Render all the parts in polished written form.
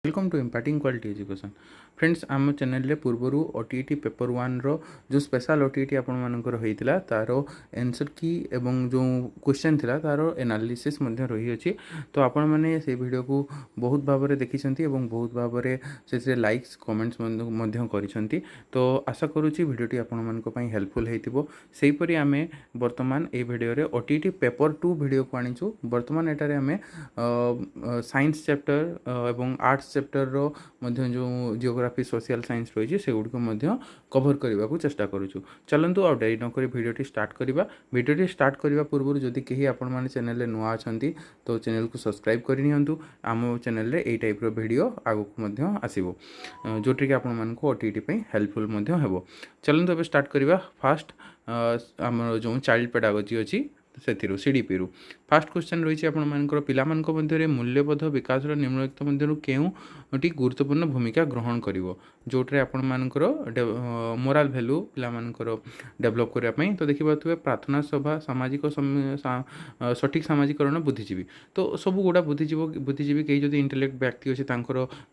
Welcome to imparting quality education friends आम channel पूर्वर OTT paper one रो जो स्पेशल ओटीटी आपंकर होता तार एनसर की एवं जो क्वेश्चन थिला तार एनालिसिस रही अछि तो आपण मैंने से वीडियो को बहुत भाव में देखी बहुत भाव से लाइक्स कमेंट्स करिसेंती तो आशा करुच्ची वीडियोटी आपण हेल्पफुल होइतिबो सेहीपरि आमे वर्तमान ए वीडियो रे ओटीटी पेपर 2 वीडियो को आनिछु वर्तमान एटारे आमे साइंस चैप्टर एवं आर्ट्स चैप्टर रो मध्य जो जियोग्राफी सोशल साइंस रही से गुड़ को कवर करने को चेष्टा करूँ चलतु आ डेरी नक भिडियोटी स्टार्ट करवा भिडियोटी स्टार्ट करने पूर्व जदि कहीं आपण मैंने चैनल नुआ अच्छा तो चैनल को सब्सक्राइब करनी आम चैनल ये टाइप वीडियो आगक आसो जोटी आपण ओटीटी हेल्पफुल हेल्पफुल चलतु ए स्टार्ट करवा फास्ट आम जो चाइल्ड पेडागोजी अच्छी से सीडीपी रु फास्ट क्वेश्चन रही आपर पिला मूल्यबोध विकास निम्नलिखित मध्य केउटी गुरुत्वपूर्ण भूमिका ग्रहण करिवो जोट्रे आपण मानकर मोराल भैल्यू पिलामानकर डेभलप करने तो देखिए प्रार्थना सभा सामाजिक सठिक सामाजिकरण बुद्धिजीवी तो सब गुड़ा बुद्धिजीवी कहीं जब इंटेलेक्ट व्यक्ति अच्छे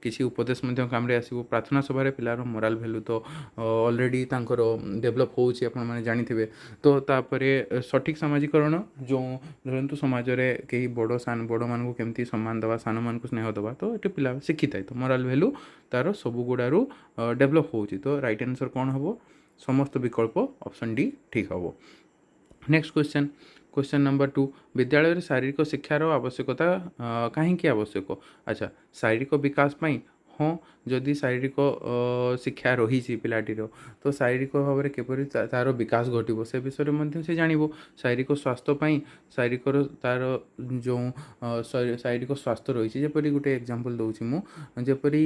किसी उपदेश काम आसो प्रार्थना सभार पिलार मोराल भैल्यू तो ऑलरेडी डेभलप होची आपण माने जानिथिबे तो तापरे सठिक सामाजिकरण जो धरतु समाज रे कहीं बड़ मान को केमती सम्मान दवा सान मान को स्नेह दवा तो ये पिला शिखी थाए तो मोराल भैल्यू तार सब गुड़ारू डेभलप होची तो राइट आंसर कौन हम समस्त विकल्प ऑप्शन डी ठीक हम नेक्स्ट क्वेश्चन नंबर 2 विद्यालय शारीरिक शिक्षार आवश्यकता कहीं आवश्यक अच्छा शारीरिक विकास पाई हाँ जदि शारीरिक शिक्षा रही पिलाटीर तो शारीरिक भाव में केपरि तार विकास घटो से विषय में से जान शारीरिक स्वास्थ्य शारीरिक तार जो शारीरिक स्वास्थ्य रही जपरी गोटे एग्जांपल दूसरी मुझेपरी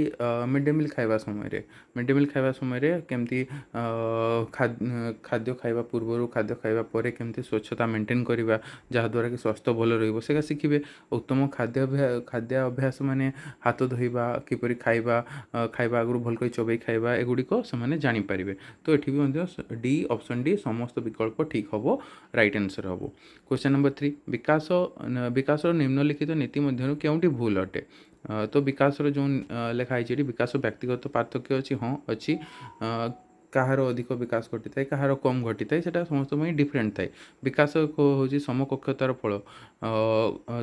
मिड डे मिल खावा समय केमती खाद्य खावा पूर्व खाद्य खावा पर केमती स्वच्छता मेंटेन करवा जहाँद्वारा कि स्वास्थ्य भल रहा शिखे उत्तम खाद्य अभ्यास माने हाथ धोवा किपरि खाइबा आगु भल चोबई खाइबा एगुड़िक से जानीपारे तो ये भी डी ऑप्शन डी समस्त विकल्प ठीक हम राइट आंसर हम क्वेश्चन नंबर 3 विकास निम्नलिखित नीति मध्य केउटी भूल अटे तो विकास जो लिखाई विकास व्यक्तिगत पार्थक्य अच्छी हाँ अच्छी कहार अधिक विकास घटी थाए कहार कम घटी थाए से समस्त डिफरेंट थाए विकास हूँ समकक्षतार फल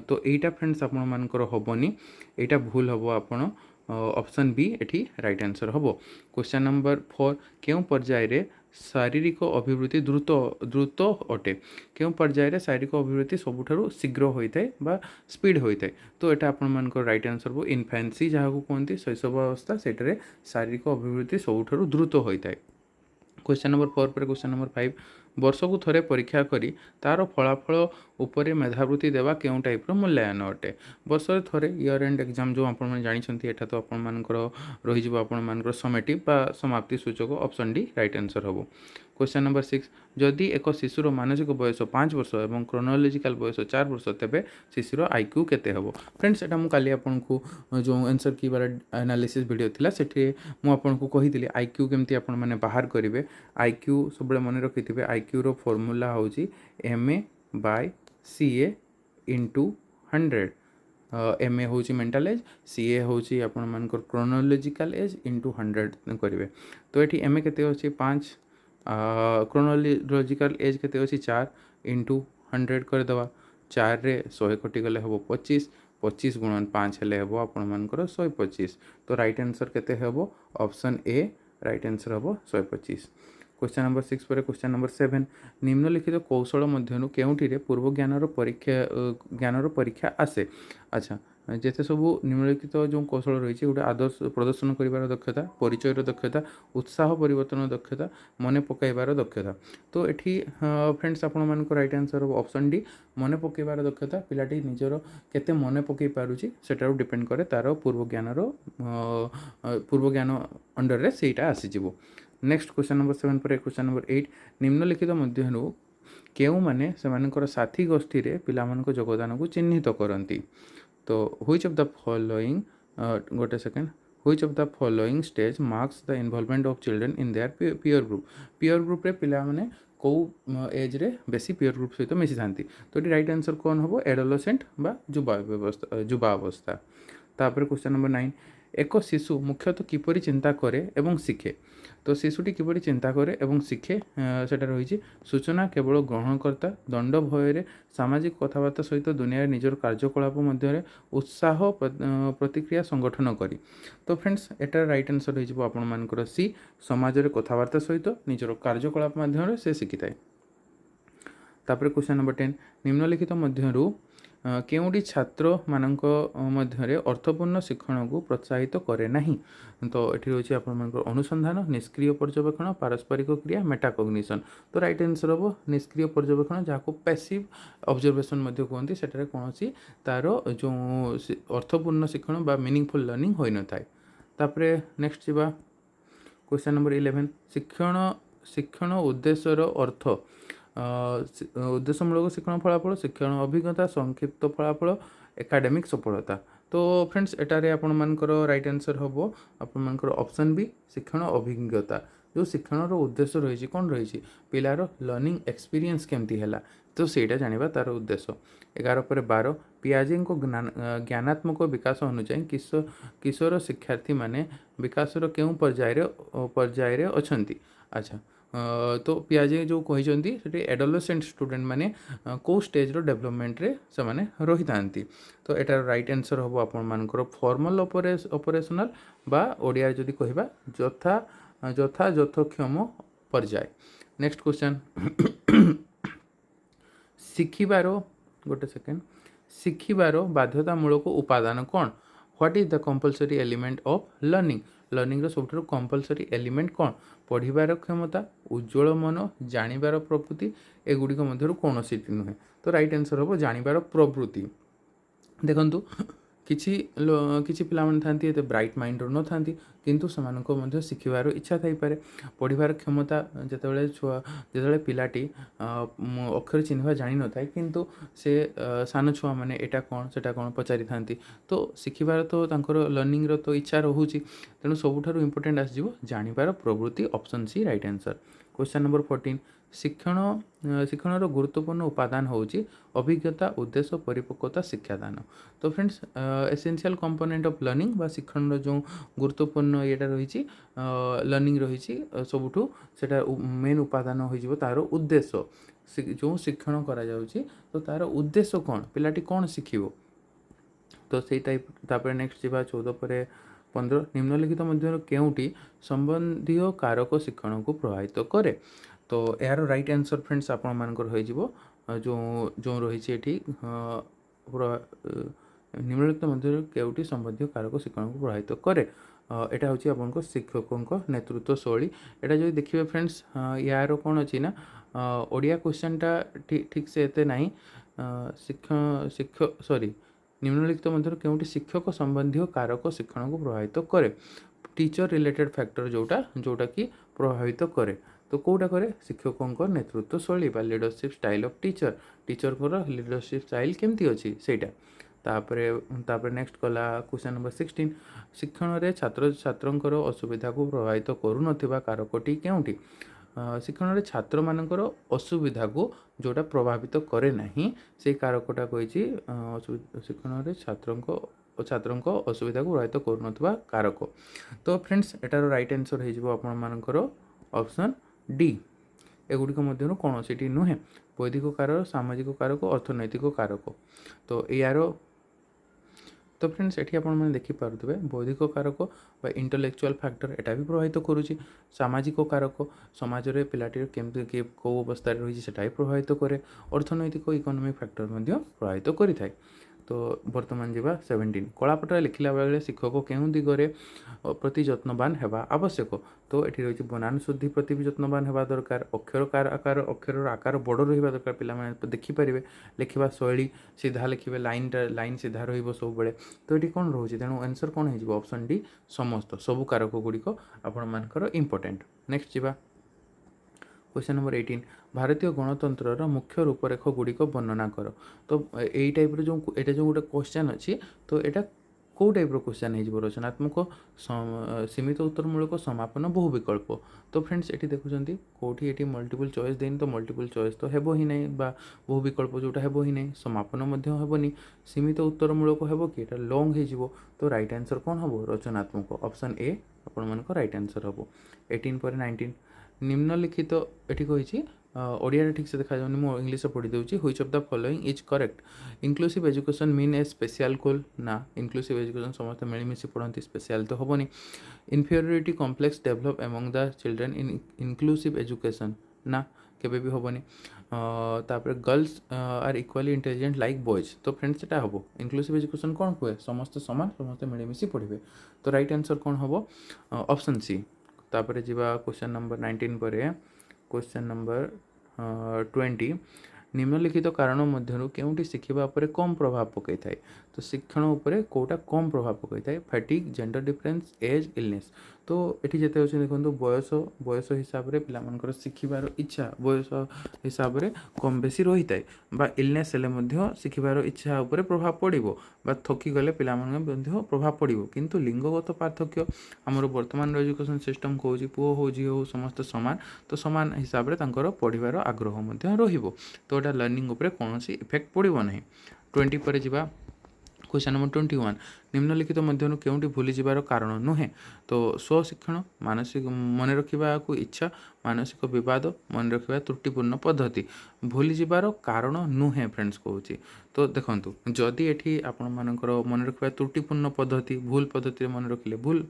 तो यहीटा फ्रेंड्स आपण मानकर हेनी यहाँ भूल हम आपण ऑप्शन बी एठी राइट आंसर हम क्वेश्चन नंबर 4 केउ पर्याय रे शारीरिक अभिवृद्धि द्रुत अटे केउ पर्याय रे शारीरिक अभिवृद्धि सबुठारु शीघ्र होता है बा स्पीड होता है तो यहाँ आपण मानकर राइट आंसर हो इनफेन्सी जहाँ को कहते शैशव अवस्था से शारीरिक अभिवृद्धि सबुठारु द्रुत होता है क्वेश्चन नंबर 4 पर क्वेश्चन नंबर 5 वर्ष को थरे परीक्षा करी तार फलाफल उपरे मेधावृत्ति देवा केउं टाइप मूल्यांकन अटे वर्ष थरे इयर एंड एग्जाम जो आपण जानते यहाँ तो आपर रही आपर समेटिव बा समाप्ति सूचक ऑप्शन डी राइट आंसर हम क्वेश्चन नंबर 6 जदि एक शिशुर मानसिक बयस 5 वर्ष और क्रोनोलॉजिकल बयस 4 वर्ष तेबे शिशुर आईक्यू केते हबो फ्रेंड्स एटा मु काली आपनकु जो आंसर की वाला एनालिसिस वीडियो थिला सेठी मु आपनकु कहितली आईक्यू केमती आपण माने बाहर करिवे आईक्यू सबले मन रखिथिबे आईक्यू रो फार्मूला होची MA by CA into 100 MA हूँ मेंटल एज CA हूँ आपण मानकर क्रोनोलॉजिकल एज इंटू 100 करेंगे तो ये MA केते अच्छे 5 क्रोनोलॉजिकल एज केते अच्छी 4 इंटू 100 करदे 4 रे 100 कटिगले हम 25 25 गुणन 5 हेले हम आपण मानकर 125 तो राइट आंसर केते हम ऑप्शन ए राइट आंसर हम 125 क्वेश्चन नंबर 6 पर क्वेश्चन नंबर 7 निम्नलिखित कौशल मध्यनु केउटिरे पूर्व ज्ञानर परीक्षा आसे अच्छा जेते सबू निम्नलिखित जो कौशल रही गोटे आदर्श प्रदर्शन कर दक्षता परिचय दक्षता उत्साह परिवर्तन दक्षता मन पकईबार दक्षता तो ये फ्रेंड्स आपण मान राइट आंसर ऑप्शन डी मन पकईबार दक्षता पिलाटी निजर केते मन पकई पारुची सेटार डिपेंड करे तार पूर्व ज्ञान अंडर रे सेटा आसीजिवो नेक्स्ट क्वेश्चन नंबर 7 पर क्वेश्चन नंबर 8 निम्नलिखित मध्यनु केउ माने सेमानकर साथी गोष्ठी रे पिलामानक योगदान को चिन्हित करंती तो व्हिच ऑफ द फॉलोइंग गोटे second which of the following stage marks the involvement of children in their peer group रे पिला माने कौ एज रे बेसी पीयर ग्रुप सहित मिसी थांती तो ये राइट आंसर कौन हम एडोलसेंट बा युवा अवस्था तापर क्वेश्चन नंबर 9 एक शिशु मुख्यतः किपरि चिंता करे एवं शिखे तो शिशुटी किपरि चिंता करे एवं शिखे सेटा रही सूचना केवल ग्रहणकर्ता दंड भय सामाजिक कथबार्ता सहित दुनिया निजर कार्यकलाप मध्य उत्साह प्रतिक्रिया संगठन करी तो फ्रेंड्स एटार राइट आंसर हो आपण सी समाज रे कथबार्ता सहित निजर कार्यकलाप माध्यम से शिखी थाए। तापर क्वेश्चन नंबर 10 निम्नलिखित मध्यरु केउंटी छात्र मानक मध्यरे अर्थपूर्ण शिक्षण को प्रोत्साहित करे नहीं तो ये रोचे आप अनुसंधान निष्क्रिय पर्यवेक्षण पारस्परिक क्रिया मेटाकग्निशन तो राइट आंसर हम निष्क्रिय पर्यवेक्षण जहाँ को पैसिव ऑब्जर्वेशन कहते सेटारे कौन तार जो अर्थपूर्ण शिक्षण बा मीनिंगफुल लर्निंग हो न थाए। तापर नेक्स्ट जा क्वेश्चन नंबर 11 शिक्षण उद्देश्यर अर्थ उद्देश्यमूलक शिक्षण फलाफल शिक्षण अभिज्ञता संक्षिप्त फलाफल एकाडेमिक सफलता तो फ्रेंड्स एटारे आपण मानकर राइट आंसर हम आपण मानकर ऑप्शन बी शिक्षण अभिज्ञता जो शिक्षण उद्देश्य रही कौन रही पिलार लर्निंग एक्सपीरियंस केमती है तो सेटा जानिबा तार उद्देश्य 11 पर 12 पियाजे को ज्ञानात्मक विकास अनुଯାୟୀ किशोर शिक्षार्थी माने विकासर केउ पर्यायर अछंती। अच्छा तो पियाजे जो कहते एडोलेसेंट स्टूडेंट माने को स्टेज रो डेवलपमेंट रे से माने रही थांती तो एटार राइट आंसर हम आपण मानकर फॉर्मल ऑपरेशनल बा ओडिया जदि कहबा यथाक्षम पर्याय। नेक्स्ट क्वेश्चन शिखिबार गोटे सेकेंड शिखिबार बाध्यतामूलक उपादान कौन what is the compulsory element of learning learning सब कंपलसरी एलिमेंट कौन पढ़िबार क्षमता उज्ज्वल मन जानिबार प्रवृत्ति एगुड़िक मध्य कौन नुहे तो राइट आंसर हम जानिबार प्रवृत्ति। देखंतु किछि पिला माने थांती एते ब्राइट माइंड न थांती किंतु समानको मध्य शिखिबार इच्छा थाई पारे पढ़िबार क्षमता जेतेबेले पिलाटी अक्षर चिन्हवा जानि न थाए किंतु से सान छुआ माने एटा कोन सेटा कोन पचारि थांती तो शिखिबार तो तांकर लर्निंग रो तो इच्छा रहूची तेणु सबुठारु इंपोर्टेंट आसीजिवो जानिबार प्रवृत्ति option C right answer. Question number 14 शिक्षण गुरुत्वपूर्ण उपादान होची अभिज्ञता उद्देश्य परिपक्वता शिक्षादान तो friends essential component of learning बा शिक्षण जो गुरुत्वपूर्ण येटा रही लर्निंग रही सबुठू सेटा मेन उपादान हो तार उद्देश्य जो शिक्षण करा जाउची तो तार उद्देश्य कौन पिलाटी कौन शिखिबो तो से टाइप तापर नेक्स्ट जीवा 14 पर 15 निम्नलिखित मध्य केउटी संबंधीय कारक शिक्षण को प्रभावित करे तो यार राइट आंसर फ्रेंड्स आपण मानकर हो जो जो रही निम्नलिखित मध्य केउटी संबंधी कारक शिक्षण को प्रभावित करे एटा होची आपनको शिक्षकों नेतृत्व शैली एटा जो देखिए फ्रेंड्स यार कौन अच्छी ना ओडिया क्वेश्चनटा ठीक से एते नहीं शिक्षक सॉरी निम्नलिखित मध्य केउटी शिक्षक संबंधी कारक शिक्षण को प्रभावित करे टीचर रिलेटेड फैक्टर जोटा कि प्रभावित करे तो कौटा करे शिक्षकों नेतृत्व शैली बा लीडरशिप स्टाइल ऑफ टीचर को लीडरशिप स्टाइल केमती अच्छी सेटा तापर नेक्स्ट कला क्वेश्चन नंबर 16 शिक्षण रे छात्र छात्रंकर असुविधा को प्रभावित करू नथिबा कारकटी केउटी शिक्षण रे छात्र मानकर असुविधा को जोटा प्रभावित करे नहीं से कारकटा कही शिक्षण रे छात्रों को असुविधा को प्रभावित करू नथिबा कारक तो फ्रेंड्स एटार राइट आंसर हे जिवो आपण मानकर ऑप्शन डी एगुड़िक मध्य कौन सी नुहे वैदिक कारक सामाजिक कारक अर्थनैतिक कारक तो यार तो फ्रेंड्स एठी आपण माने देखि पारुथबे बौद्धिक कारक बा इंटेलेक्चुअल फैक्टर एटा भी प्रभावित करूची सामाजिक कारक समाज रे पिलाटी केमते के को अवस्था रही सेटा भी प्रभावित करे अर्थनैतिक इकोनॉमिक फैक्टर मध्य प्रभावित करि थाए तो वर्तमान जीवा 17 कलापटर लिखला बेले शिक्षक केउं दिगरे प्रति जत्नवान हेबा आवश्यक तो एठी रही बनान शुद्धि प्रति भी जत्नवान हेबा दरकार अक्षर आकार बड़ रहिबा दरकार पिला माने देखि परिबे लिखिबा शैली सीधा लिखिबे लाइन सीधा रहिबो सब बेले तो एठी कोन रहउची तेनु आंसर कोन हे जिवो ऑप्शन डी समस्त सब कारक गुडिको आपण मानकर इंपोर्टेंट। नेक्स्ट जीवा क्वेश्चन नंबर 18 भारतीय गणतंत्र मुख्य रूपरेख गुड़िक वर्णना कर तो यही टाइप जो गोटे क्वेश्चन अच्छी तो यहाँ कौ टाइप क्वेश्चन हो रचनात्मक सीमित उत्तरमूलक समापन बहु विकल्प। तो फ्रेंड्स ये देखुं कौटी ये मल्टीपल चॉइस देनी तो मल्टीपल चॉइस तो हेबो ही नहीं बा बहु विकल्प जोटा हेबो ही नहीं समापन हेबनी सीमित उत्तरमूलक हेबो कि एटा लॉन्ग हो। तो राइट आंसर कौन हम रचनात्मक ऑप्शन ए आपण मान राइट आंसर हम। 18 पर 19 निम्नलिखित ये कही ओडिया ठीक से देखा जाऊनी मु इंग्लिश पढ़ी दूसरी which of the following is correct. Inclusive education mean a special goal ना इंक्लूसिव एजुकेशन समस्त मिलमिशि पढ़ती स्पेशल तो हेनी। Inferiority complex develop among the children in inclusive education ना केबे भी हेनी। तापर girls are equally intelligent like boys. तो फ्रेंड्स सेटा हम इंक्लूसिव एजुकेशन कौन कहे समस्त सामान समस्त मिलमिशि पढ़े। तो राइट आंसर कौन हम ऑप्शन सी। तापर जीवा क्वेश्चन नंबर 19 पर क्वेश्चन नंबर 20 निम्नलिखित कारण मध्यरु केउंटी शिखिबा उपरे कम प्रभाव पकई थाए। तो शिक्षण उपरे कोटा कम प्रभाव पकई थाए fatigue gender difference age illness. तो ये जिते अच्छे देखो बयस बयस हिसाब से पिलाମାନଙ୍କର शिखिबार इच्छा बयस हिसाब से कम बेसी रही थाए बा इलनेस हेले शिखिबार इच्छा उपरे प्रभाव पड़ो बा थकी गले पिलाମାନେ प्रभाव पड़ो। किंतु लिंगगत पार्थक्य आमर वर्तमान एजुकेशन सिस्टम कौच पुओ हो झी हो समस्त सामान तो सामान हिसाब से पढ़ार आग्रह रहिबो। तो एटा लर्निंग उपरे कौन इफेक्ट पड़ो ना। 20 पर जावा क्वेश्चन नंबर 21 निम्नलिखित मध्यरु केउंटी भूली जिबार कारण नुहे। तो स्वशिक्षण मानसिक मन रखा इच्छा मानसिक विवाद मन रखा त्रुटिपूर्ण पद्धति भूली जिबार कारण नुहे फ्रेंड्स कहूँ। तो देखंतु जदि एठी आपण मानकर मन रखा त्रुटिपूर्ण पद्धति भूल पद्धति मन रखिले भूल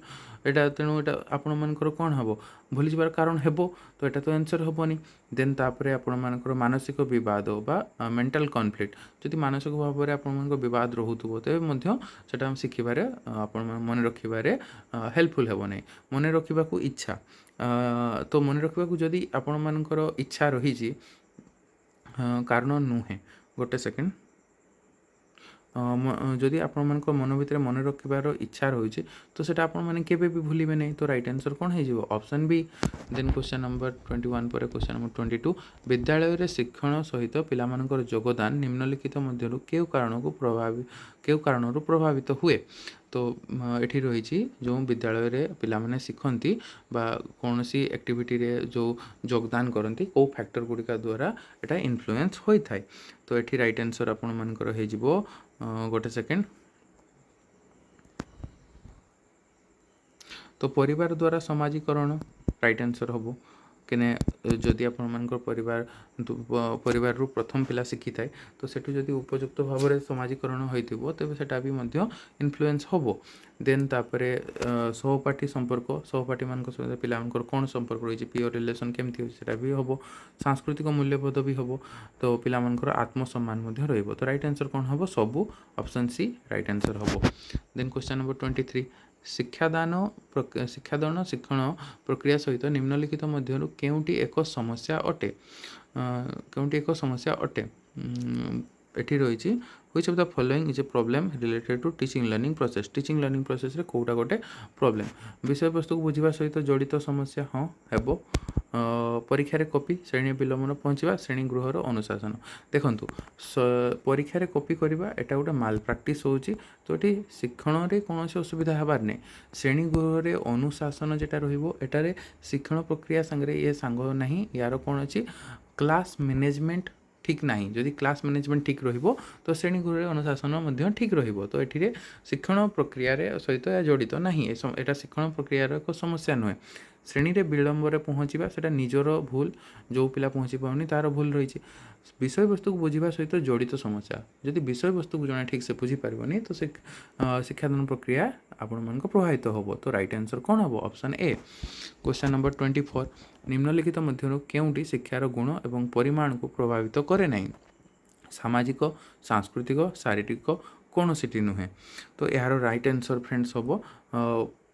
एटा तेणु एटा आपण मानकर कौन हम भूली जिबार कारण हेबो। तो एटा तो आंसर हेबनी। देन तापरे आपण मानकर मानसिक विवाद बा मेंटल कॉन्फ्लिक्ट जदि मानसिक भाव में आपण मानकर विवाद रहउथबो तेबे मध्य सेटा हम शिखिबारे आपण मन रखिबारे हेल्पफुल हेबो नै। मन रखिबाकू इच्छा तो मन रखिबाकू जदि आपण मानकर इच्छा रही कारण नुहे गोटे सेकेंड जदि आपण मानक मन भितर मन रखिबार इच्छा रही तो सेटा आपण माने केबे भी भूलिबे नहीं। तो राइट आंसर कौन हो option B. Then question number 21 पर क्वेश्चन नंबर 22 विद्यालय रे शिक्षण सहित पिलामानकर योगदान निम्नलिखित मध्यरु केउ कारणरू प्रभावित हुए। तो ये रही जो विद्यालय रे पिला माने शिखती बा कौन सी एक्टिविटी रे जो योगदान करती कौ फैक्टर गुड़िका द्वारा एटा इन्फ्लुएंस होता है। तो ये राइट आंसर आपण मानकर हो गोटे सेकेंड। तो परिवार द्वारा समाजीकरण राइट आंसर हम किने जदि आपण परिवार रु प्रथम पिला शिखी थाए तो सेठु जदि उपयुक्त भाव में समाजीकरण होइथिबो तेबे सेटा भी मध्य इन्फ्लुएंस होबो। देन तापरे सहपाठी संपर्क सहपाठी मान सहित पिला कौन संपर्क रही पियर रिलेशन केमती हो सेटा भी होबो। सांस्कृतिक मूल्यबोध भी होबो। तो पिला मानकर आत्मसम्मान मध्य रहिबो। तो राइट आंसर कौन हम सबू ऑप्शन सी राइट आंसर हम। देन क्वेश्चन नंबर 23 शिक्षादान शिक्षण प्रक्रिया सहित निम्नलिखित मध्यरु केउंटी एक समस्या अटे केउंटी एक समस्या अटे एठी रही which of the following is a problem related to teaching learning process. Teaching learning process रे कोटा गोटे प्रॉब्लम विषय वस्तु को बुझिबा सहित जड़ित समस्या हाँ हेबो। परीक्षा रे कॉपी श्रेणी विलम्बन पहुँचवा श्रेणी गृहर अनुशासन। देखंतु परीक्षा कॉपी करवा एटा गोटे माल प्राक्टिस होची। तो ये शिक्षण रे कौन असुविधा हबार नहीं। श्रेणी गृह रे अनुशासन जेटा रहिबो एटारे शिक्षण प्रक्रिया संगे ये सांग नहीं यार कौन अच्छी क्लास मैनेजमेंट ठीक नहीं। जदि क्लास मैनेजमेंट ठीक रहिबो तो श्रेणी गृह अनुशासन ठीक रहिबो। तो ये शिक्षण प्रक्रिया सहित जड़ित नहीं एटा शिक्षण प्रक्रिया एक समस्या नुहे। श्रेणी रे विलम्बर पहुँचवा से निजर भूल जो पिला पहुँची पाऊनी तार भूल रही विषय वस्तु को बुझा सहित जड़ित समस्या जदि विषय वस्तु को जड़े ठीक से बुझी पारबनी तो से शिक्षादान प्रक्रिया आपण मान प्रभावित होबो। तो राइट आंसर कौन हम ऑप्शन ए। क्वेश्चन नंबर 24 निम्नलिखित मध्यरु केउंटी शिक्षार गुण एवं परिमाण को प्रभावित करे नहीं। सामाजिक सांस्कृतिक शारीरिक कौन सीटी नुहे। तो यार राइट आंसर फ्रेंड्स हम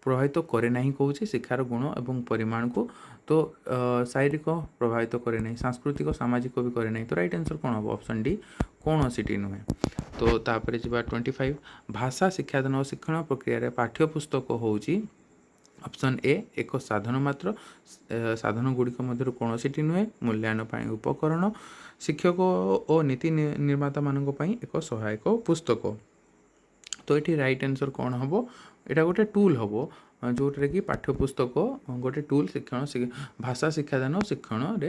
प्रभावित करे नहीं कौन शिक्षार गुण एवं परिमाण को। तो शारीरिक प्रभावित करे नहीं सांस्कृतिक सामाजिक भी करे नहीं। तो राइट आंसर कौन हम ऑप्शन डी कौन सीटी नुहे। तो तापर जा 25 भाषा शिक्षादान और शिक्षण प्रक्रिया पाठ्यपुस्तक होची ऑप्शन ए एक साधन मात्र साधन गुड़िक मध्य कौन सीटी नुहे मूल्यांकन पाई उपकरण शिक्षक और नीति निर्माता मानक पई एक सहायक पुस्तक। तो ये राइट आंसर कौन हम यहाँ गोटे टूल हम जोटे कि पाठ्यपुस्तक गोटे टूल शिक्षण भाषा शिक्षादान और शिक्षण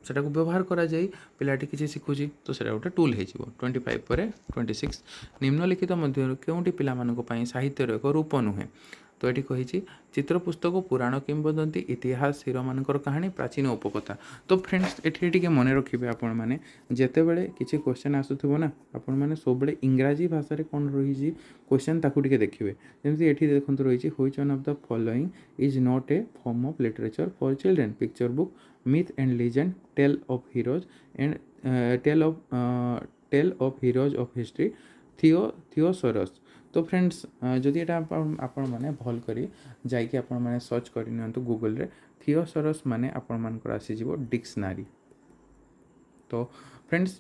सेटा को व्यवहार करा जाई पिलाटी किसी शिखुची तो सेटा गोटे टूल हो 25 पर 26 निम्नलिखित मध्य केउंटी पिलामानक पई साहित्यर एक रूप नुहे तो ये कही चित्र पुस्तक पुराण किंवदंती इतिहास हीरो मानकर कहानी प्राचीन उपकथा तो फ्रेंड्स ये मन रखिए आपण मैंने जिते बड़े किसी क्वेश्चन आसुथबो ना आपण मैंने सब बड़े इंग्राजी भाषा रे कौन रही क्वेश्चन ताकू टिके देखिए जमी ये देखते रही which one of the following is not A form of literature for children picture book myth and legend tell of heroes and tell of heroes of history थियोसोरस तो फ्रेंड्स जदि एटा आपण माने भल करी जाइए आपण माने सर्च करि नियंतु गूगल रे थियोसोरस माने आपण मानकर आसी जीवो डिक्शनरी तो फ्रेंड्स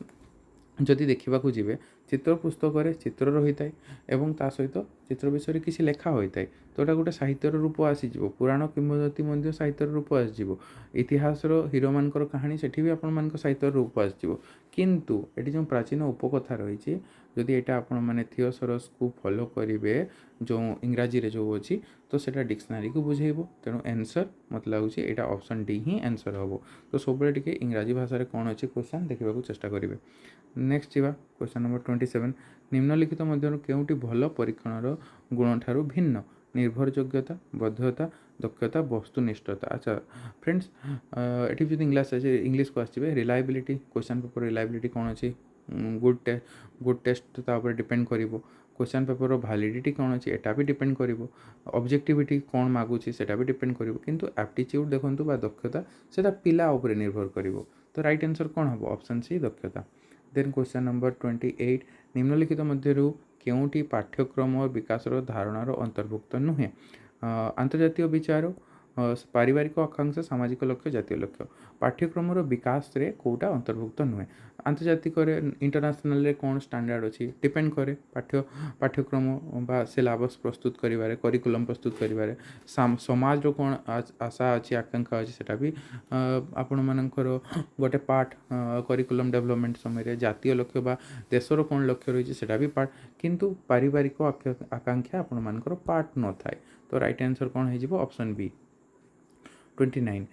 जदि देखा जी चित्र पुस्तक में चित्र रही है एवं ता सहित चित्र विषय किसी लेखा होता है तो यहाँ गोटे साहित्यर रूप आसीज पुराण किंवदंती साहित्यर रूप आसो इतिहास हीरो मान कहानी से भी आपण साहित्य रूप आसो किंतु ये जो प्राचीन उपकथा रही जदि यहाँ आपण मैंने थियोसोरस को फॉलो करेंगे जो इंग्राजी रे जो अच्छी तो सेटा डिक्शनरी को बुझेब तेणु आंसर मत लगुच यहाँ ऑप्शन डी ही आंसर हम तो सब टे इंग्राजी भाषा कौन अच्छी क्वेश्चन देखा चेष्टा करेंगे नेक्स्ट जा क्वेश्चन नंबर 27 निम्नलिखित मध्य केउंटी भल परीक्षण गुण ठारू भिन्न निर्भरयोग्यता बद्धता दक्षता वस्तुनिष्ठता अच्छा फ्रेंड्स ये जो इंग्लिश को आसवे रिलायबिलिटी क्वेश्चन पेपर रिलायबिलिटी कौन अच्छी गुड टेस्ट तापर डिपेंड कर क्वेश्चन पेपर वैलिडिटी कौन अच्छी एटा भी डिपेंड कर ऑब्जेक्टिविटी कौन मागुची सेटा भी डिपेंड कर किंतु एप्टीट्यूड देखंतु बा दक्षता सेटा पिला ऊपर निर्भर कर तो राइट आंसर कौन हम ऑप्शन सी दक्षता देन क्वेश्चन नंबर 28 निम्नलिखित मध्यरु केउंटी पाठ्यक्रम और विकासर धारणार अंतर्भुक्त नुहे अंतर्जातीय विचार पारिवारिक आकांक्षा सामाजिक लक्ष्य जातीय लक्ष्य पाठ्यक्रम विकास रे कोटा अंतर्भुक्त नुहे आंतर्जातिक इंटरनेशनल रे कौन स्टैंडर्ड अच्छी डिपेंड करे पाठ्यक्रम बा सिलेबस प्रस्तुत करिवारे करिकुलम प्रस्तुत करिवारे समाज रो कौन आशा अच्छी आकांक्षा अच्छी सेटा भी आपण मानकर गोटे पार्ट करिकुलम डेवलपमेंट समय जातीय लक्ष्य बा देशर कौन लक्ष्य रही सेटा भी पार्ट किंतु पारिवारिक आकांक्षा आपण मानकर पार्ट न थाए तो राइट आंसर कौन हो ऑप्शन बी 29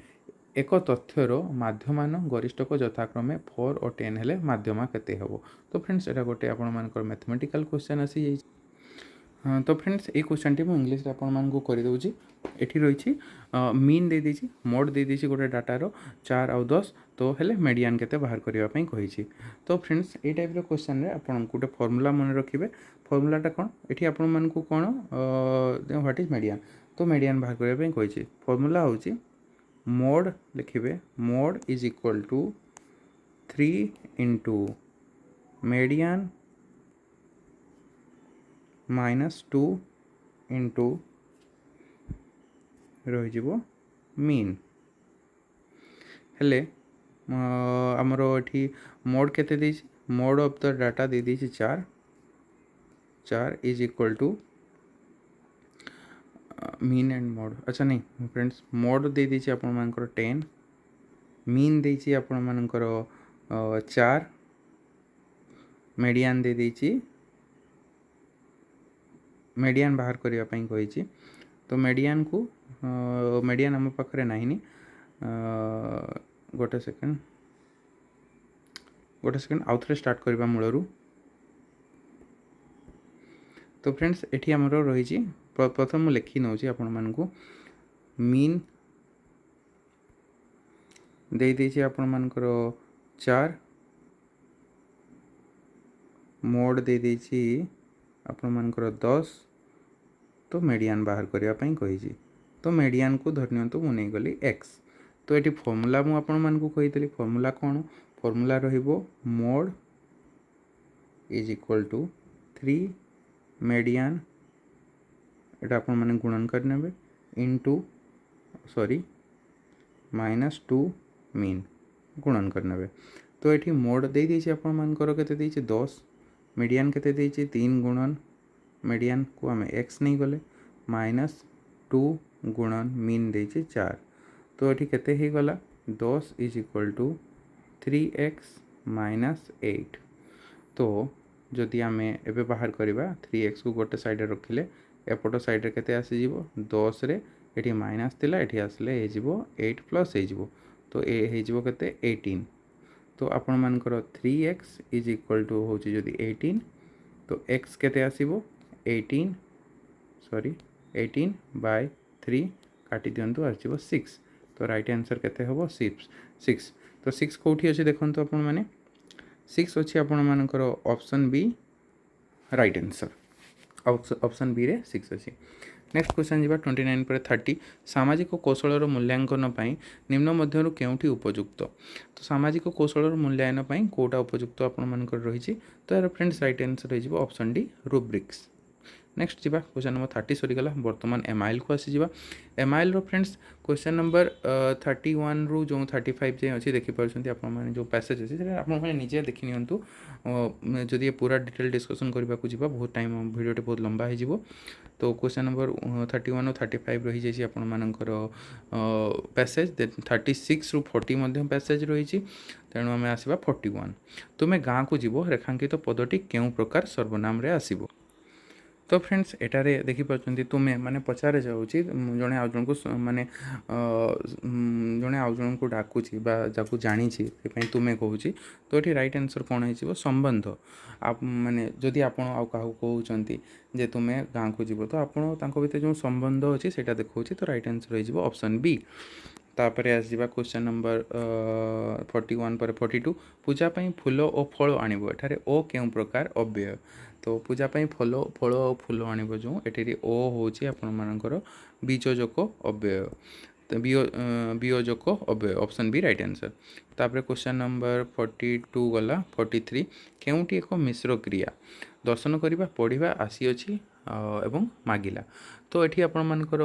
एक तथ्यर माध्यमान गरिष्ठक यथाक्रमे 4 और 10 हेले माध्यमा केते हबो तो फ्रेंड्स एटा गोटे आपण मानकर मैथमेटिकल क्वेश्चन आसी जाई तो फ्रेंड्स ये क्वेश्चन टी इंग्लिश रे आपण मान को करि दउची एठी रही मीन दे दीची मोड दे दीची गोटे डाटार 4 और 10 तो हेले मीडियन केते बाहर करिवा पई कहिची तो फ्रेंड्स ए टाइप रो क्वेश्चन रे आपण गोटे फार्मूला मन रखिबे फार्मूलाटा कोन एठी आपण मान को कोन व्हाट इज मीडियन तो मीडियन बाहर करिवा पई कहिची फार्मूला होची मोड लिखिबे mode is equal to 3 into median -2 into रही मीन हेले आमर ये मोड केते देछि मोड ऑफ द डाटा दे देछि 4 is equal to mean and mode अच्छा नहीं फ्रेंड्स मोड दे दीजिए आपण मानकर 10 मीन देछि आपण मानकर 4 मीडियन दे दीजिए मीडियन बाहर करने कही तो मीडियन को मीडियन आम पाखे ना गोटे सेकेंड आउ थे स्टार्ट करवा मूलरू तो फ्रेंड्स एठी आमर रही प्रथम लिखि नौची आपण मानकु मीन दे देछि आपण मानकर 4 मोड दे देछि आपण मानकर 10 तो मीडियन बाहर करने पई कही तो मीडियन को धरनियंतु मु नहीं गली x तो ये फॉर्मूला मु आपण मानकु कही फॉर्मूला कौन फॉर्मूला रहिबो mode is equal to 3 median एटा आपण माने गुणन करनेबे इनटू सॉरी -2 मीन गुणन करनेबे तो ये मोड दे दीजिए आपण मानकर केते दीजिए 10 मीडियन केते दीजिए 3 गुणन मीडियन को आम x नहीं गले -2 गुणन मीन दीजिए 4 तो ये केते ही गला 10 इज इक्वल टू 3x - 8 तो जदि आम एबे बाहर करवा 3x को गोटे साइड रखिले एपट साइड केते आसीजिवो 10 रे एठी माइनस थिला एठी आसले हेजिवो 8 प्लस हेजिवो तो ए हेजिवो केते 18 तो आपण मानकर 3x इज इक्वल टू होची जदि 18 तो x केते आसीबो 18 सॉरी 18 बाय 3 काटी दियंतु आसीबो 6 तो राइट आंसर केते होबो 6 तो 6 कोठी अछि देखंतु आपण माने 6 अछि आपण मानकर option B right answer option B रे 6 अछि नेक्स्ट क्वेश्चन जी 29 पर 30 सामाजिक कौशल मूल्यांकन निम्न मध्यरु केउठी उपयुक्त तो सामाजिक कौशल मूल्यांकन पई कोटा उपयुक्त आपण मानकर रही तो यार फ्रेंड्स राइट आंसर हो ऑप्शन डी रुब्रिक्स नेक्स्ट जी क्वेश्चन नंबर 30 सरीगला बर्तमान एमाइल को आसी एमाइल रो फ्रेंड्स क्वेश्चन नंबर 31 रु जो 35 जाए अच्छी देखिपुर आप जो पैसेज अच्छे आपने निजे देखी नियंतु जदि ये पूरा डिटेल डिस्कसन करने को जीवा बहुत टाइम वीडियोटे बहुत लंबा हो तो क्वेश्चन नंबर 31 और 35 रही जाइए आपण मानकर पैसेज देन 36 रु 40 पैसेज रही तेणु आम आसवा 41 तुम्हें गाँ को जीव रेखांकित पदटी केउं प्रकार सर्वनाम रे आसीबो तो फ्रेंड्स एटारे देखिपुर तुम्हें माने पचारे जाऊँगी जड़े आउ जन को माने जड़े आउ जन को डाकुची जाकू जानी तुम्हें कहूँ तो ये रईट आंसर कौन हो संबंध आप माने जदि आप कहते जे तुम्हें गाँ को जीव तो आपड़ भर जो संबंध अच्छी से देखा तो रईट आंसर हो ऑप्शन बी तापर आसवा क्वेश्चन नंबर 41 पर 42 पूजापाई फूल और फल आणव एठारे ओ केउं प्रकार अव्यय तो पूजापाई फल और फूल आणव जो एटी ओ होची आपण मानकर बीजोजक अव्यय वियोजक अव्यय ऑप्शन बी राइट आंसर तापर क्वेश्चन नंबर 42 गला 43 केउंटी एक मिश्र क्रिया दर्शन करवा पढ़ा आसी अच्छी एवं मागिला तो ये आपण मानकर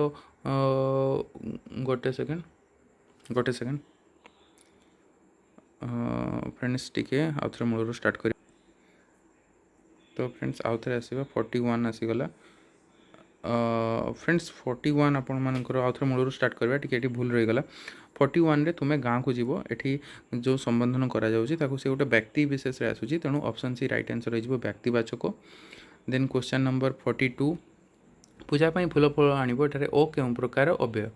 गोटे सेकेंड फ्रेंड्स टिके आउ थे मूल स्टार्ट कर तो फ्रेंड्स आउ थे आसवा 41 आसीगला फ्रेंड्स 41 आपण मानकर आउ थे मूल स्टार्ट करवा टिके भूल रहीगला 41 रे तुम्हें गाँ को जीव एठी जो संबोधन करा जाउची ताकू से गोटे व्यक्ति विशेष रे आसुची तेणु ऑप्शन सी राइट आंसर हो व्यक्तिवाचक देन क्वेश्चन नंबर 42 पूजापाई फूल फल आणव एठारे ओ केउं प्रकार अव्यय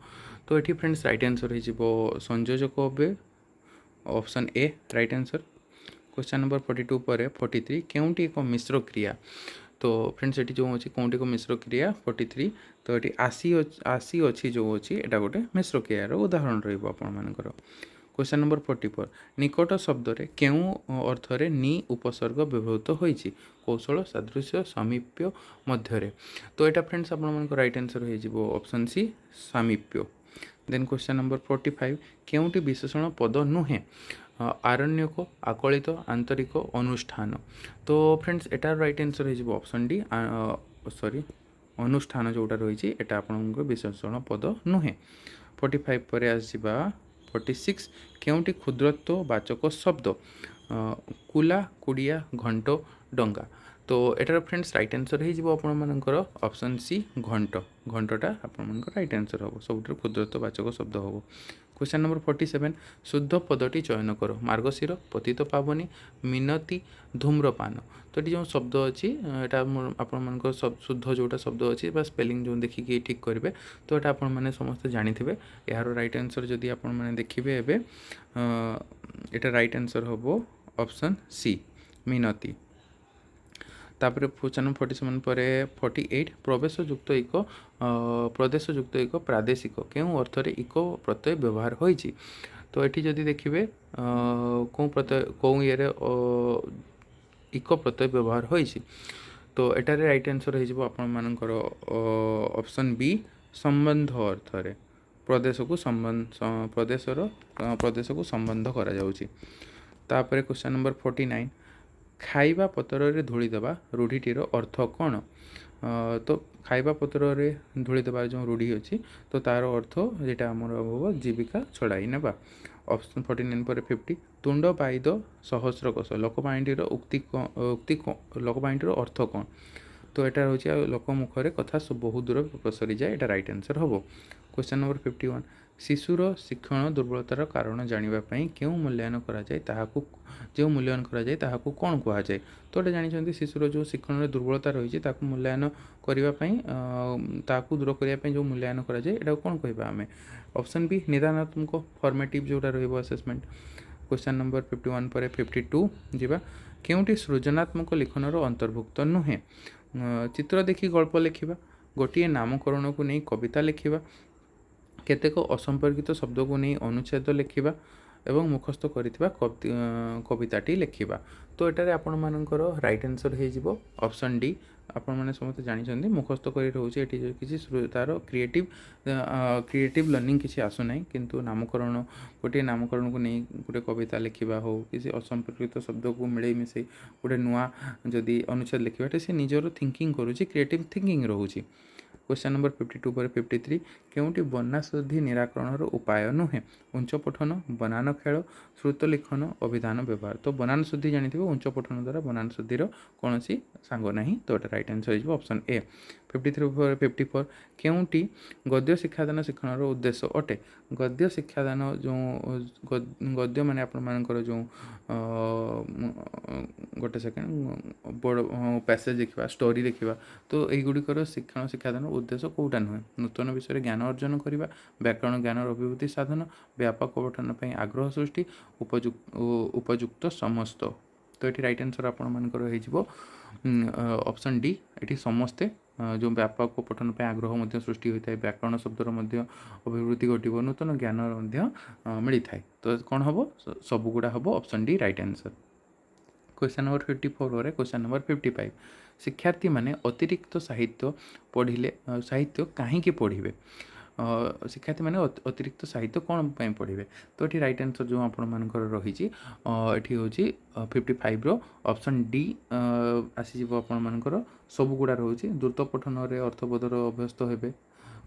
तो ये फ्रेंड्स राइट आंसर हो संयोजक अव्यय option A right answer question number 42 पर 43 केउंटी एक मिश्र क्रिया तो फ्रेंड्स ये जो अच्छी कौटी को मिश्र क्रिया 43 तो ये आसी अच्छी जो अच्छी एटा गोटे मिश्र क्रियार उदाहरण रहा क्वेश्चन नंबर 44 निकट शब्द रे केउं अर्थ रे नि उपसर्ग व्यवहृत होइछि कौशल सादृश्य सामीप्य मध्य तो यहाँ फ्रेंड्स आप राइट आंसर हो ऑप्शन सी सामीप्य देन क्वेश्चन नंबर 45 केउंटी विशेषण पद नुहे आरण्यक आकलित आंतरिक अनुष्ठान तो फ्रेंड्स एटार राइट आंसर हो ऑप्शन डी सॉरी अनुष्ठान जोटा रही है आप विशेषण पद नुहे 45 पर आसवा 46 केउंटी क्षुद्रत्व वाचक शब्द कुला कुड़िया घंट डंगा तो एटार फ्रेंड्स राइट आंसर हो ऑप्शन सी घंट घंटा आप राइट आंसर हम सब क्षुद्रत्व वाचक शब्द हम क्वेश्चन नंबर 47 शुद्ध पदटी चयन कर मार्गशीर पतित पावनी मिनती धूम्रपान तो ये जो शब्द अच्छी यहाँ आप शुद्ध जोटा शब्द अच्छी बा स्पेलिंग जो देखिए ठीक करेंगे तो यहाँ आप समस्त जानी यार राइट आंसर जदि आप देखिए एवं यहाँ राइट आंसर हम ऑप्शन सी मिनती तापर क्वेश्चन नंबर 47 पर 48 प्रवेशयुक्त एक प्रदेशयुक्त एक प्रादेशिक केउं अर्थ रे इको प्रत्यय व्यवहार होइछि तो एठी जदि देखिबे कौं प्रत्यय कौं ये इको प्रत्यय व्यवहार होइछि तो एटारे राइट आंसर हो आपण मानकर ऑप्शन बी संबंध अर्थ रे प्रदेश को संबंध प्रदेश को संबंध करा जाउछि तापर क्वेश्चन नंबर 49 खाइबा पतर रे धूली देवा रूढ़ीटीर अर्थ कौन तो खाइबा पतर रे धूली देवा जो रूढ़ी अच्छी तो तार अर्थ जेटा आमर हम जीविका छड़ाई नेबा ऑप्शन 49 पर 50 तुंड पाइद सहस्र कोश लोकबाणीटीर उक्ति लोकबाणीटीर अर्थ कौन तो यहाँ हूँ लोक मुखर कथा बहुत दूर पसरी जाए, यहाँ रईट आंसर हम। क्वेश्चन नंबर 51 शिशुर शिक्षण दुर्बलतार कारण जानापी क्यों मूल्यांकन कराए जो मूल्यांकन कराए कौन कहुए। तो ये जानते शिशुर जो शिक्षण दुर्बलता रही है मूल्यांकन करने दूर करने जो मूल्यांकन कराए यहाँ कौन कह आम। ऑप्शन बी निदानात्मक फॉर्मेटिव जोटा रसेसमेंट। क्वेश्चन नंबर 51 पर 52 जीवा केउटी सृजनात्मक लिखनर अंतर्भुक्त नुहे। चित्र देखी गल्प लिखा, गोटे नामकरण को नहीं कविता लिखा, केतेक असंपर्कित शब्द को नहीं अनुच्छेद लिखा एवं मुखस्थ करथिबा कविताटी लिखा। तो एटारे आपण मानकर राइट आंसर हो ऑप्शन डी। आपण मैंने समस्त जानते मुखस्थ कर रोचे किसी तार क्रिएटिव लर्निंग किसी आसुना किंतु नामकरण गोटे नामकरण को नहीं गोटे कविता लिखा हो किसी असंपर्कित शब्द को मिले मिसे गोटे नुआ जदि अनुच्छेद लिखा से निजर थिंकिंग करुँची क्रिएटिव थिंकिंग रोचे। क्वेश्चन नंबर 52 पर 53 केउटी बन्ना शुद्धि निराकरण उपाय नुहे। उच्च पठन, बनान खेल, श्रुत लिखन, अभिधान व्यवहार। तो बनान शुद्धि जानी उच्च पठन द्वारा बनान शुद्धि कौन सी सांग ना, तो ये राइट आंसर हो ऑप्शन ए। 53 पर 54 केउटी गद्य शिक्षादान शिक्षण उद्देश्य अटे। गद्य शिक्षादान जो गद्य माने आपर जो गोटे सेकेंड बड़ पैसेज देखा स्टोरी देखा, तो युड़िकर शिक्षण शिक्षादान उद्देश्य कौटा नुहे। नूतन विषय ज्ञान अर्जन करने, व्याकरण ज्ञान अभिवृद्धि साधन, व्यापक पठन पर आग्रह सृष्टि, उपयुक्त समस्त। तो ये राइट आंसर आपर ऑप्शन डी। ये समस्ते जो व्यापक पठन पर आग्रह सृष्टि होता है, व्याकरण शब्दर अभिवृद्धि घटो, नूतन ज्ञान मिली थाए। तो कौन हम सबुगुड़ा हम option D right answer. Question number 54 पर क्वेश्चन नंबर 55 शिक्षार्थी माने अतिरिक्त साहित्य पढ़िले साहित्य कहीं पढ़े। शिक्षार्थी मैंने अतिरिक्त साहित्य कौन पढ़े। तो ये राइट आंसर जो आपर रही ये हूँ 55 रो ऑप्शन डी आसीज आपर सबुगुड़ा रोचे। द्रुत पठन अर्थबोधर अभ्यस्त हे,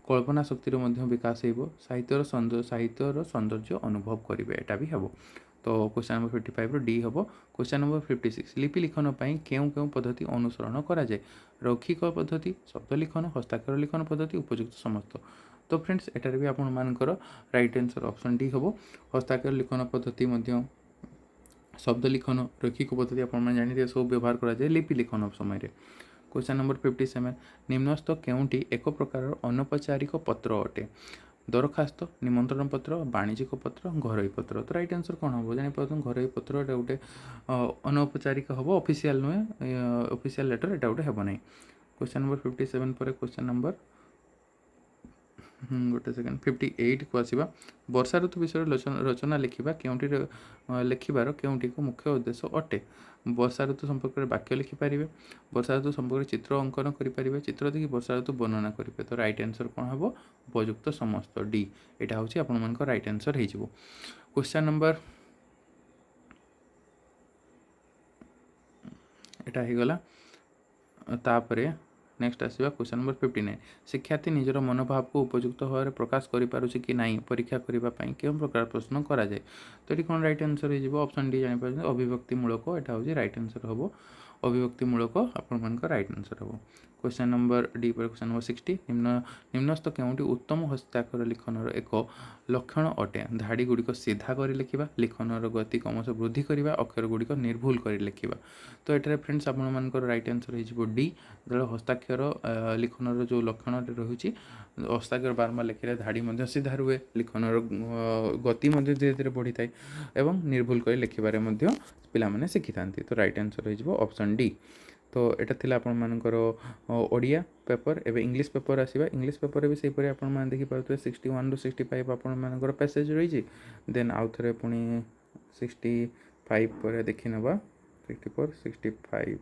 कल्पना शक्तिर विकास हो, साहित्यर सौंदर्य अनुभव करेंगे, यहाँ भी हम। तो क्वेश्चन नंबर 55 डी हम। क्वेश्चन नंबर 56 लिपि लिखन क्यों पद्धति अनुसरण कराए। रौखिक पद्धति, शब्द लिखन, हस्ताक्षर लिखन पद्धति, उपयुक्त समस्त। तो फ्रेंड्स एटार भी आपर राइट आंसर ऑप्शन डी हम। हस्ताक्षर लिखन पद्धति शब्द लिखन रैखिक पद्धति आप जानते सब व्यवहार कराए लिपि लिखन समय। क्वेश्चन नंबर 57 निम्नस्थ केउटी एक प्रकार अनौपचारिक पत्र अटे। दरखास्त, निमंत्रण पत्र, वाणिज्यिक पत्र, घरोई पत्र। तो राइट आंसर कौन हम जापर घरोई पत्र गोटे अनौपचारिक हम, ऑफिशियल नुहे, ऑफिशियल लेटर एटा गोटे हेब ना। क्वेश्चन नंबर 57 पर क्वेश्चन नंबर गोटे सेकेंड 58 को आसवा वर्षा ऋतु विषय रचना लिखा केउटी लिखार केउटी को मुख्य उद्देश्य अटे। वर्षा ऋतु संपर्क में वाक्य लिखिपारे, वर्षा ऋतु संपर्क में चित्र अंकन करेंगे, चित्र देखिए वर्षा ऋतु वर्णना करेंगे। तो राइट आंसर कौन हम उपयुक्त समस्त डी। यहाँ हूँ आपण राइट आंसर हो। क्वेश्चन नंबर यहाँ होगला तापर नेक्स्ट आसवा क्वेश्चन नंबर 59 शिक्षार्थी निजर मनोभाव को उपयुक्त भाव में प्रकाश करें कि ना परीक्षा करने क्यों प्रकार प्रश्न कराए। तो ये कौन राइट आंसर हो ऑप्शन डी जापर अभिव्यक्तिमूलक, यहाँ हूँ राइट आंसर हम अभिव्यक्तिमूलक आपण राइट आंसर हम। क्वेश्चन नंबर डी पर क्वेश्चन नंबर 60 निम्नस्थ केउटी उत्तम हस्ताक्षर लिखनर एक लक्षण अटे। धाड़ी गुड़िक सीधा कर लिखा, लिखनर गति क्रमश वृद्धि करवा, अक्षर गुड़िक निर्भुल कर लिखा। तो ये फ्रेंड्स आपर राइट आंसर हो डी। जो हस्ताक्षर लिखनर जो लक्षण रही हस्ताक्षर बारंबार लिखे धाड़ी सीधा रुए, लिखनर गति धीरे धीरे बढ़ी थाए एवं निर्भुल कर लिखारे पे शिखी था। तो राइट आंसर हो ऑप्शन डी। तो यहाँ थी आपर ओडिया पेपर। एवं इंग्लिश पेपर आसवा, इंग्लिश पेपर भी सहीपरि आप देखिपे 61 ରୁ 65 आपर पैसेज रही। देन आउ थे पुणी 65 पर देखी ना 64 65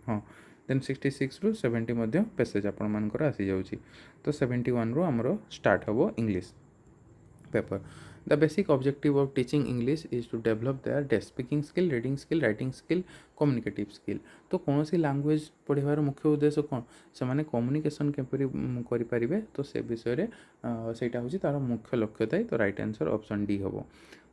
हाँ देन 66 ରୁ 70 पैसेज आपर आसी जाऊँगी। तो 71 ରୁ आमर स्टार्ट हम English paper. The basic objective of teaching English is to develop their speaking skill, reading skill, writing skill, communicative skill। तो कौन सी लैंग्वेज पढ़ार मुख्य उद्देश्य कौन से माने कम्युनिकेशन केपरि करें, तो से विषय से हूँ तार मुख्य लक्ष्य थाए। तो राइट आंसर ऑप्शन डी हम।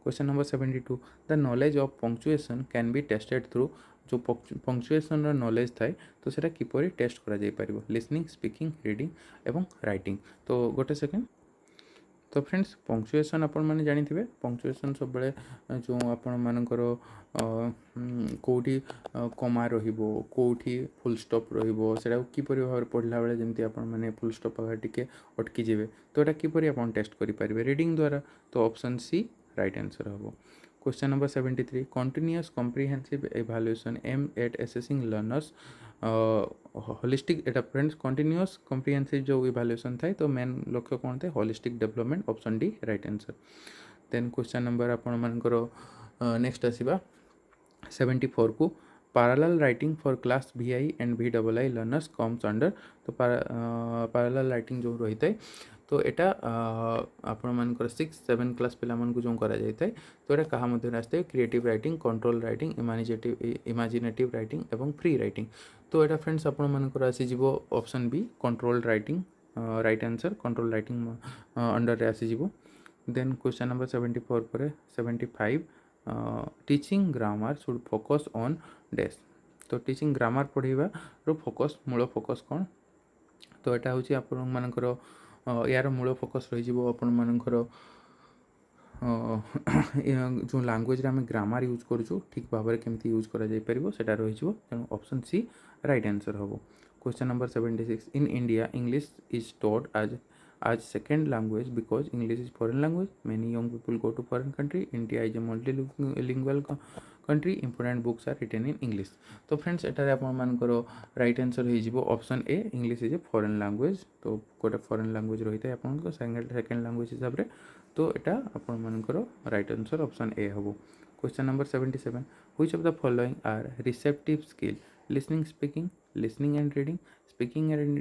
Question number 72 the knowledge of punctuation can be tested through जो पंक्चुएशन नॉलेज थाए तो सेटा किपरि टेस्ट करा जाय परिबो लिसनिंग स्पीकिंग रीडिंग एवं राइटिंग। तो गोटे सेकेंड तो फ्रेंड्स पंक्चुएशन आपण मैंने जानी पंक्चुएशन सब जो आपण मानकर कौटी कमा रौटी फुल स्टॉप रोटा किपरि भाव पढ़ला बेले जमी आपण मैंने फुल स्टॉप आगे टिके अटकी जाए तो यहाँ किपरि आप टेस्ट करेंगे रीडिंग द्वारा। तो ऑप्शन सी राइट आंसर हम। Question number 73 continuous comprehensive evaluation aim at assessing learners holistic एटा फ्रेंड्स कंटिन्यूअस कॉम्प्रिहेंसिव जो इवैल्यूएशन थाए तो मेन लक्ष्य कौन थे holistic development option D right answer. Then question number आपण मानकर नेक्स्ट आसीबा 74 को parallel writing for class VI and VII learners comes under। तो parallel writing जो रही है तो यहाँ आपण मानकर 6-7 क्लास पिला मानकु जो करा जाय थाए तो यहाँ कहा मध्य आसते creative writing control writing imaginative writing एवं फ्री राइटिंग। तो यहाँ फ्रेंड्स आपण मानकर आसीजिवो option B control writing right answer control writing under रे आसीजिवो। देन क्वेश्चन नंबर 74 पर 75 teaching grammar should focus on dash. तो टीचिंग ग्रामर पढ़ाइबा रो फोकस मूल फोकस कौन तो यहाँ हूँ आपण मानकर यार मूल फोकस रही आपण मानकर जो लैंग्वेज आम ग्रामर यूज करूँ ठीक भाव में केमती यूज करा जाय परिबो सेटा रही तेणु ऑप्शन सी राइट आंसर हम। Question number 76 in India English is taught as second language because English is foreign language. Many young people go to foreign country. India is a multilingual country. Important books are written in English। तो friends एटारे आपण मानकर right answer हो option A English is a foreign language. तो गोटे foreign language रही है आपन second language हिसाब से तो यहाँ आपण मानकर राइट आंसर ऑप्शन ए हम। Question number 77 which of the following are receptive skill listening speaking listening and reading speaking and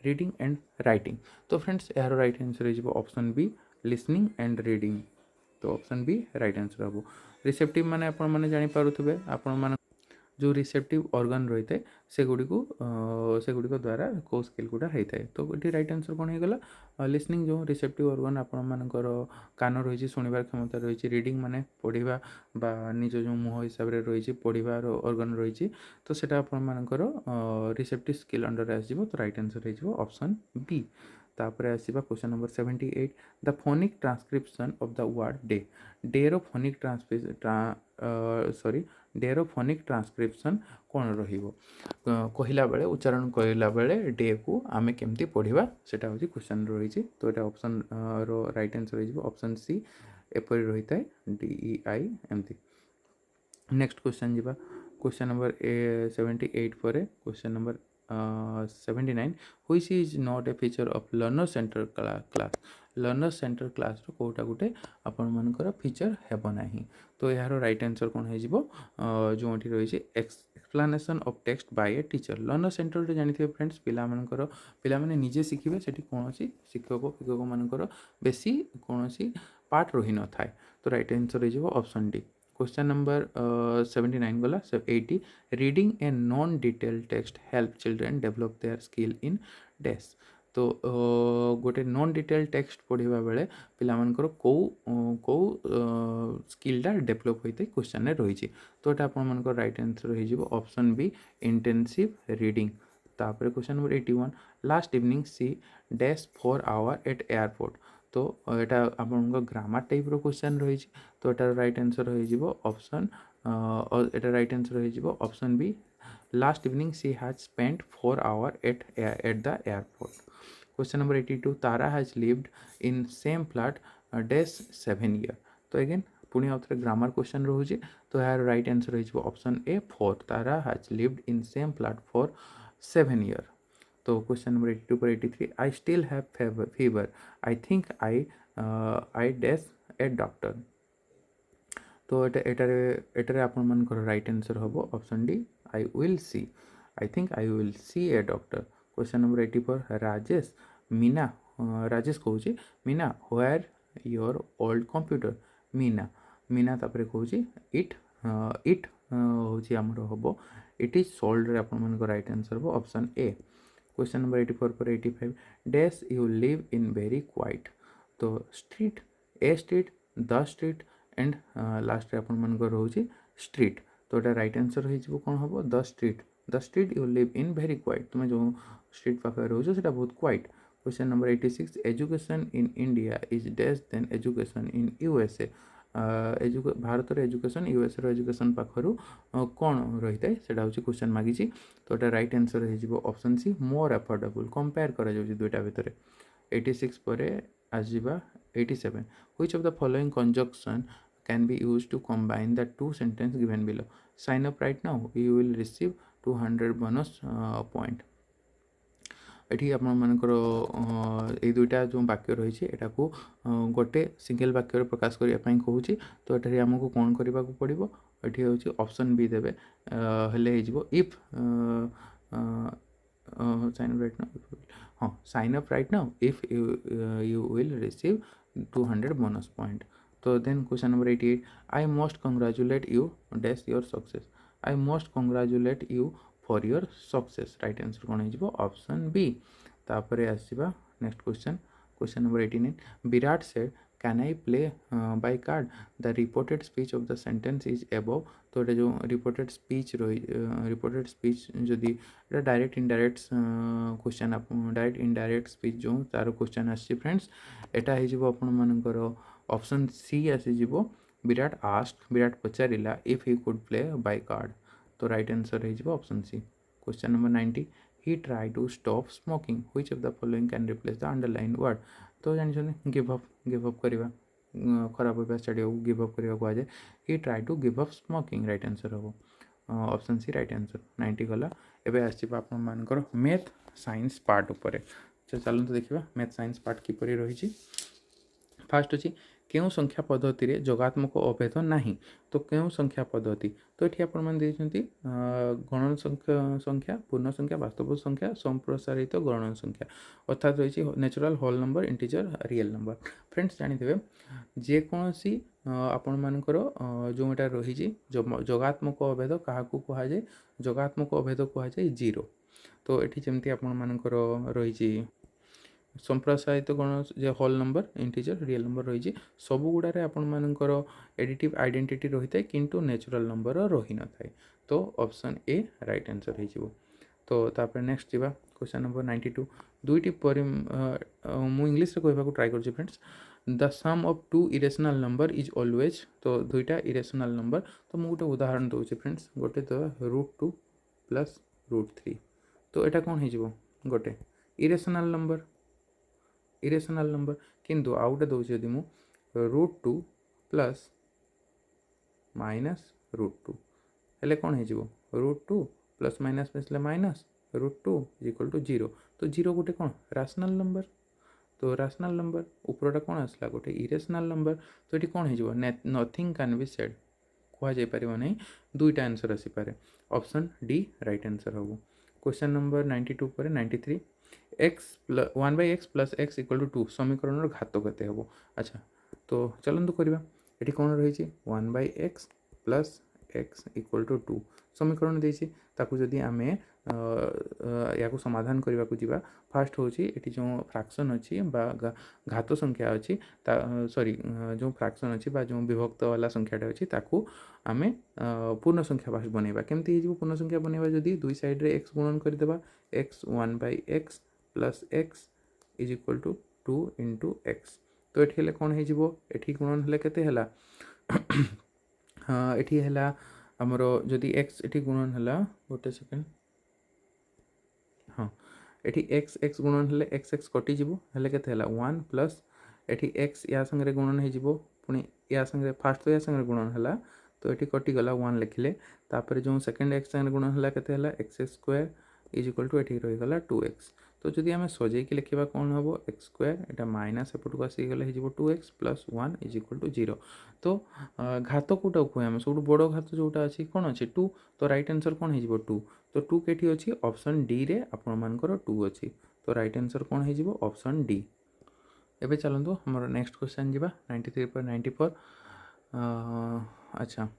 reading and writing. तो फ्रेंड्स यार राइट आंसर हो option B listening and reading. तो option B right answer हम। Receptive माने आपण माने जानि पारुथबे आपण माने जो रिसेप्टिव ऑर्गन रही है सेगुड़ी द्वारा कौ स्किल गुड़ा होता है। तो ये राइट आंसर कौन होगा लिसनिंग जो रिसेप्टिव ऑर्गन आपण मानकर कान रही शुणवार क्षमता रही रीडिंग माने पढ़ा बा निज जो मुह हिसाब से रही पढ़ार ऑर्गन रही तो सेटा आपण मानकर रिसेप्टिव स्किल अंडर आसो। तो राइट आंसर हो ऑप्शन बी। तापर आसवा question number 78 the phonic transcription of the word day day रो फोनिक डे रो फोनिक ट्रांसक्रिप्शन कौन रहिला बेले उच्चारण कहला बेले डे को आमे केमती पढ़ा सेटा हूँ क्वेश्चन रही। तो यहाँ ऑप्शन रो राइट आंसर हो ऑप्शन सी एपरी रही है DEI एमती। नेक्स्ट क्वेश्चन जीवा क्वेश्चन नंबर 78 पर question number 79 which is not a feature of learner centre class learner centre class रो कोटा गुटे आपण मानकर फीचर हेबो नाही। तो यार राइट आंसर कौन हो जो रही explanation of text by a teacher learner centre जानिथिबे फ्रेंड्स पिला माने निजे शिखिबे सेठी कोनोसी शिक्षक मानकर बेसी कोनोसी पार्ट रही न थाए। तो राइट आंसर हो ऑप्शन डी। क्वेश्चन नंबर 79 गला 80 reading a non detail text help children develop their skill in dash. तो गोटे नॉन डिटेल टेक्स्ट पढ़ा बेले पिलामानकर कौ स्किलटा डेवलप होता है क्वेश्चन रही। तो यहाँ आप राइट आंसर हो ऑप्शन बी इंटेंसिव रीडिंग। तापर question number 81 last evening she dash 4 hour at airport. तो यहाँ आप ग्रामर टाइप रो क्वेश्चन रही। तो यहाँ राइट आंसर हो ऑप्शन यहाँ राइट आंसर हो option B last evening she has spent 4 hour at the airport. Question number 82 Tara has lived in same flat dash 7 year. तो अगेन पुणी आउे ग्रामर क्वेश्चन रोचे। तो यार राइट आंसर हो option A 4 Tara has lived in same flat for 7 year. तो question number 82 पर 83 I still have fever I think I dash a doctor. तो एटारे आपण मानकर राइट आंसर हम option D I will see I think I will see a doctor. Question number 84 Rajesh Meena Rajesh कहूँ Meena where your old computer Meena Meena तापर कहूँ it it हूँ आमर हम इट इज सोल्ड रे आपण मानकर राइट आंसर हम ऑप्शन ए। क्वेश्चन नंबर 84 पर 85 dash you live in very quite. तो street a street the street and last रे आपण मानकर रोचे स्ट्रीट तो एटा राइट आंसर हो कौन हम the street you live in very quite तुम जो स्ट्रीट पाखे रोच से बहुत quite question number 86 education in India is dash then education in USA Bharat education US education पाखर कौन रही है से क्वेश्चन मागी तो ये राइट आंसर हो option C more affordable compare कर दुईटा भितर 86 पर आसवा 87 which of the following conjunction can be used to combine the two sentences given below. Sign up right now, you will receive 200 bonus point. एठी आपण मानकर ए दुईटा जो वाक्य रही है को गोटे सिंगल वाक्य प्रकाश करने कहूँ तो ये आमको कौन करने को पड़ो ये हूँ ऑप्शन बी देवे if sign up right now हाँ sign up right now if you will receive 200 bonus point तो then question number 88 I must congratulate you dash your success I must congratulate you for your success right answer कौन हो option B तापर आसवा next question number 89 Virat said can I play by card the reported speech of the sentence is above तो ये जो reported speech रही reported speech जदि direct indirect question direct indirect speech जो तार क्वेश्चन आसी फ्रेंड्स यहाँ हो ऑप्शन सी आसीज विराट पचारा if he could play by card तो राइट आंसर हो option C question number 90 he try to stop smoking which of the following can replace the underline word तो जानते गिव अप करवा खराब अभ्यास छाड़िया गिव अप करवा कहुए he try to give up smoking right answer हम option C right answer 90 गला एवं आसर मैथ साइंस पार्ट उपर चलते देखा मैथ साइंस पार्ट किपर रही फास्ट अच्छी क्यों संख्या पद्धति रे जोगात्मक अभेद नहीं तो क्यों संख्या पद्धति तो ये आपंटे गणन संख्या पूर्ण संख्या वास्तव संख्या संप्रसारित गणन संख्या अर्थात रही natural whole number integer real number friends जानी जेकोसी आपण मानकर जो यहाँ रही जोगात्मक अभेद क्या कहुए जोगात्मक अभेद कहुए जीरो तो ये जमी आपर रही संप्रसारित गण जो whole number integer real number रही सबू गुड़ारे आपर एडिटिव आइडेंटिटी रही है किंतु नेचुरल नंबर रही न था तो ऑप्शन ए राइट आंसर हो तो तापर नेक्स्ट जावा क्वेश्चन नंबर 92 दुईटी मु इंग्लिश रे कहबा ट्राई कर friends the sum of two irrational number is always तो दुईटा इरेशनल नंबर तो मुझे गोटे उदाहरण दूसरी फ्रेंड्स गोटे तो √2 प्लस √3 तो यहाँ कौन हो गोटे इरेशनल नंबर किंतु आउ गोटे दूसरी यदि मुझे √2 प्लस माइनस √2 हेले कौन हो √2 प्लस माइनस मिसले माइनस √2 इज इक्वल टू 0 तो 0 गोटे कौन रैशनल नंबर तो रैशनल नंबर उपरटा कौन आसला गोटे इरेशनल नंबर तो ये कौन हो नथिंग कैन बी सेड कहुपर नहीं दुईटा आंसर आसीपे ऑप्शन डी राइट आंसर हम क्वेश्चन नंबर 92 पर 93 1/x plus x equal to 2 समीकरण घात केते हम अच्छा तो चलतु करवा ये कौन रही 1/x plus x equal to 2 समीकरण देती जदि आम या समाधान करने को जीवा फास्ट हूँ ये जो फ्रैक्शन अच्छी घात संख्या अच्छी सॉरी जो फ्रैक्शन अच्छी जो विभक्त वाला संख्याटा अच्छी आम पूर्ण संख्या फास्ट बनवा केमती पूर्ण संख्या बनवा जदि दुई साइड्रे x गुणन करदे x 1/x plus x is equal to 2 into x तो ये कौन हो गुणन हेले केते हला हाँ ये है आमर जदि x ये गुणन है गोटे सेकेंड हाँ ये x गुणन हेले x कटिज हेले केते हला 1 प्लस ये x या संगे गुणन हो पुणी या संगे फास्ट तो या संगे गुणन है तो ये कटिगला 1 लिखिले तापर जो सेकेंड x संगे गुणन है केते हला x² इज इक्वल टू ये रहीगला 2x तो जदि आम सजैकी लिखा कौन हम x² यहाँ माइनस एपटू आसीगले हो 2x plus 1 is equal to 0 तो घात कौटा कहे आम सब बड़ घात जोटा अच्छी कौन अच्छे 2 तो राइट आंसर कौन हो 2 तो 2 के अच्छी ऑप्शन डी रे आपर 2 अच्छी तो राइट आंसर कौन हो ऑप्शन डी एवं चलतु हमार नेक्स्ट क्वेश्चन जावा 93 पर 94 अच्छा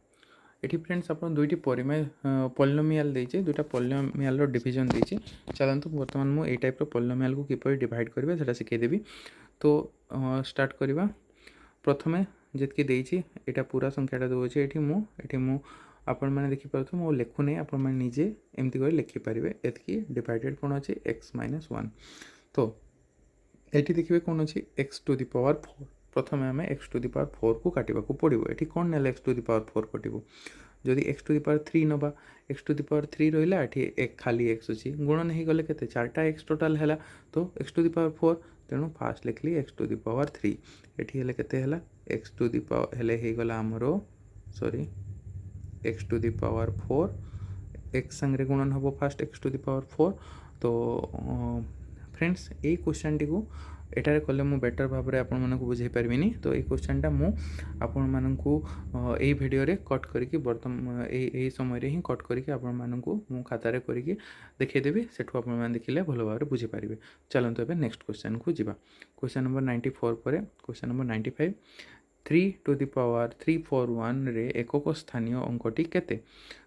ये फ्रेंड्स आप दुईटी पॉलिनोमियल देचे दुईटा पॉलिनोमियल डिवीजन देचे चलतु बर्तमान मुझे ये टाइप पॉलिनोमियल को किपर डिवाइड करें से शिखेदेवी तो स्टार्ट करवा प्रथमे जितकी देइछि एटा पूरा संख्याटा दउछि एठी मु आपण माने देखि पारथु मो लेखु नै आपण माने निजे एमती कर लिखि पारिबे एतकी डिवाइडेड कोन अछि x - 1 तो एठी देखिबे कोन अछि x टू द पावर 4 प्रथमे हमें x टू द पावर 4 को काटिबा को पड़िबो एठी कोन नेले x टू द पावर 4 कटिबो जदि x टू द पावर 3 नबा x टू द पावर 3 रहिला एठी एक खाली x अछि गुणन हे गले केते चारटा x टोटल हैला तो x टू द पावर 4 तेणु फास्ट लिखली x टू द पावर 3 एठी हेले केते हैला x टू द पावर हेले हे गला हमरो sorry x to the power 4 x संगे गुणन हबो first x to the power 4 तो फ्रेंड्स ए क्वेश्चन टी को एटारे कले मु बेटर भाव में आपण मानक बुझाई पारबिनी तो ये क्वेश्चनटा मु आपण मानक ए भिडियो रे कट करके बर्तमान ए समय रे ही कट करके आपण मानक मु खाता रे करके देखै देबी सेठु आपण मान देखिले भलो भाव रे बुझी पारिबे चलंतु एबे नेक्स्ट क्वेश्चन को जिबा क्वेश्चन नंबर 94 परे question number 95 3 to the power 341 रे एकक स्थानीय अंकटी केते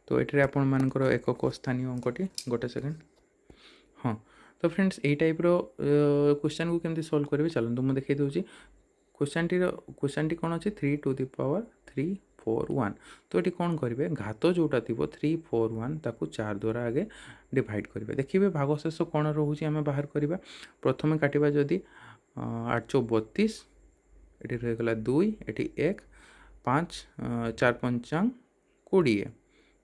तो एटरे आपण मानकर एकक स्थानीय अंकटी गोटे सेकंड हाँ तो फ्रेंड्स ए टाइप रो क्वेश्चन को केमती सॉल्व करेंगे चलते मुझे देखा दूसरी क्वेश्चन टी कौन अच्छे 3 टू द पावर 341 तो ये कौन करेंगे घात जोटा थी 341 ताकू 4 द्वारा आगे डिवाइड करेंगे देखिए भागशेष कौन रोचे आम बाहर करवा प्रथम काटा जदि 8 चौ 32 ये रहीगला 2 ये 1 5 4 पंचांग 20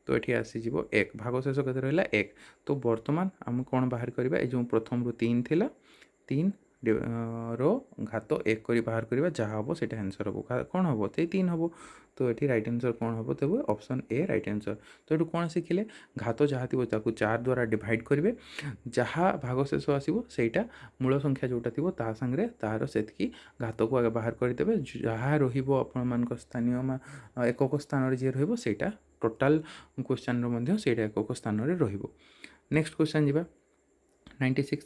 तो ये आसीज 1 भागशेष के रहा 1 तो बर्तमान आम कौन बाहर करवा ये जो प्रथम रू 3 थिला 3 रो घात 1 करी बाहर करवा जहाँ हम से आंसर हम कौन हम तो 3 हम तो ये रईट आंसर कौन हम तेज ऑप्शन ए राइट आंसर तो ये कौन शिखिले घात जहाँ थी 4 द्वारा डिवाइड करेंगे जहाँ भागशेष आसो सहीटा मूल संख्या जोटा थी सांगे तार से घात को आगे बाहर करदे जहाँ मान स्थानीय एकक स्थान जी रहीटा टोटाल क्वेश्चन से एकक स्थान नेक्स्ट क्वेश्चन जी 96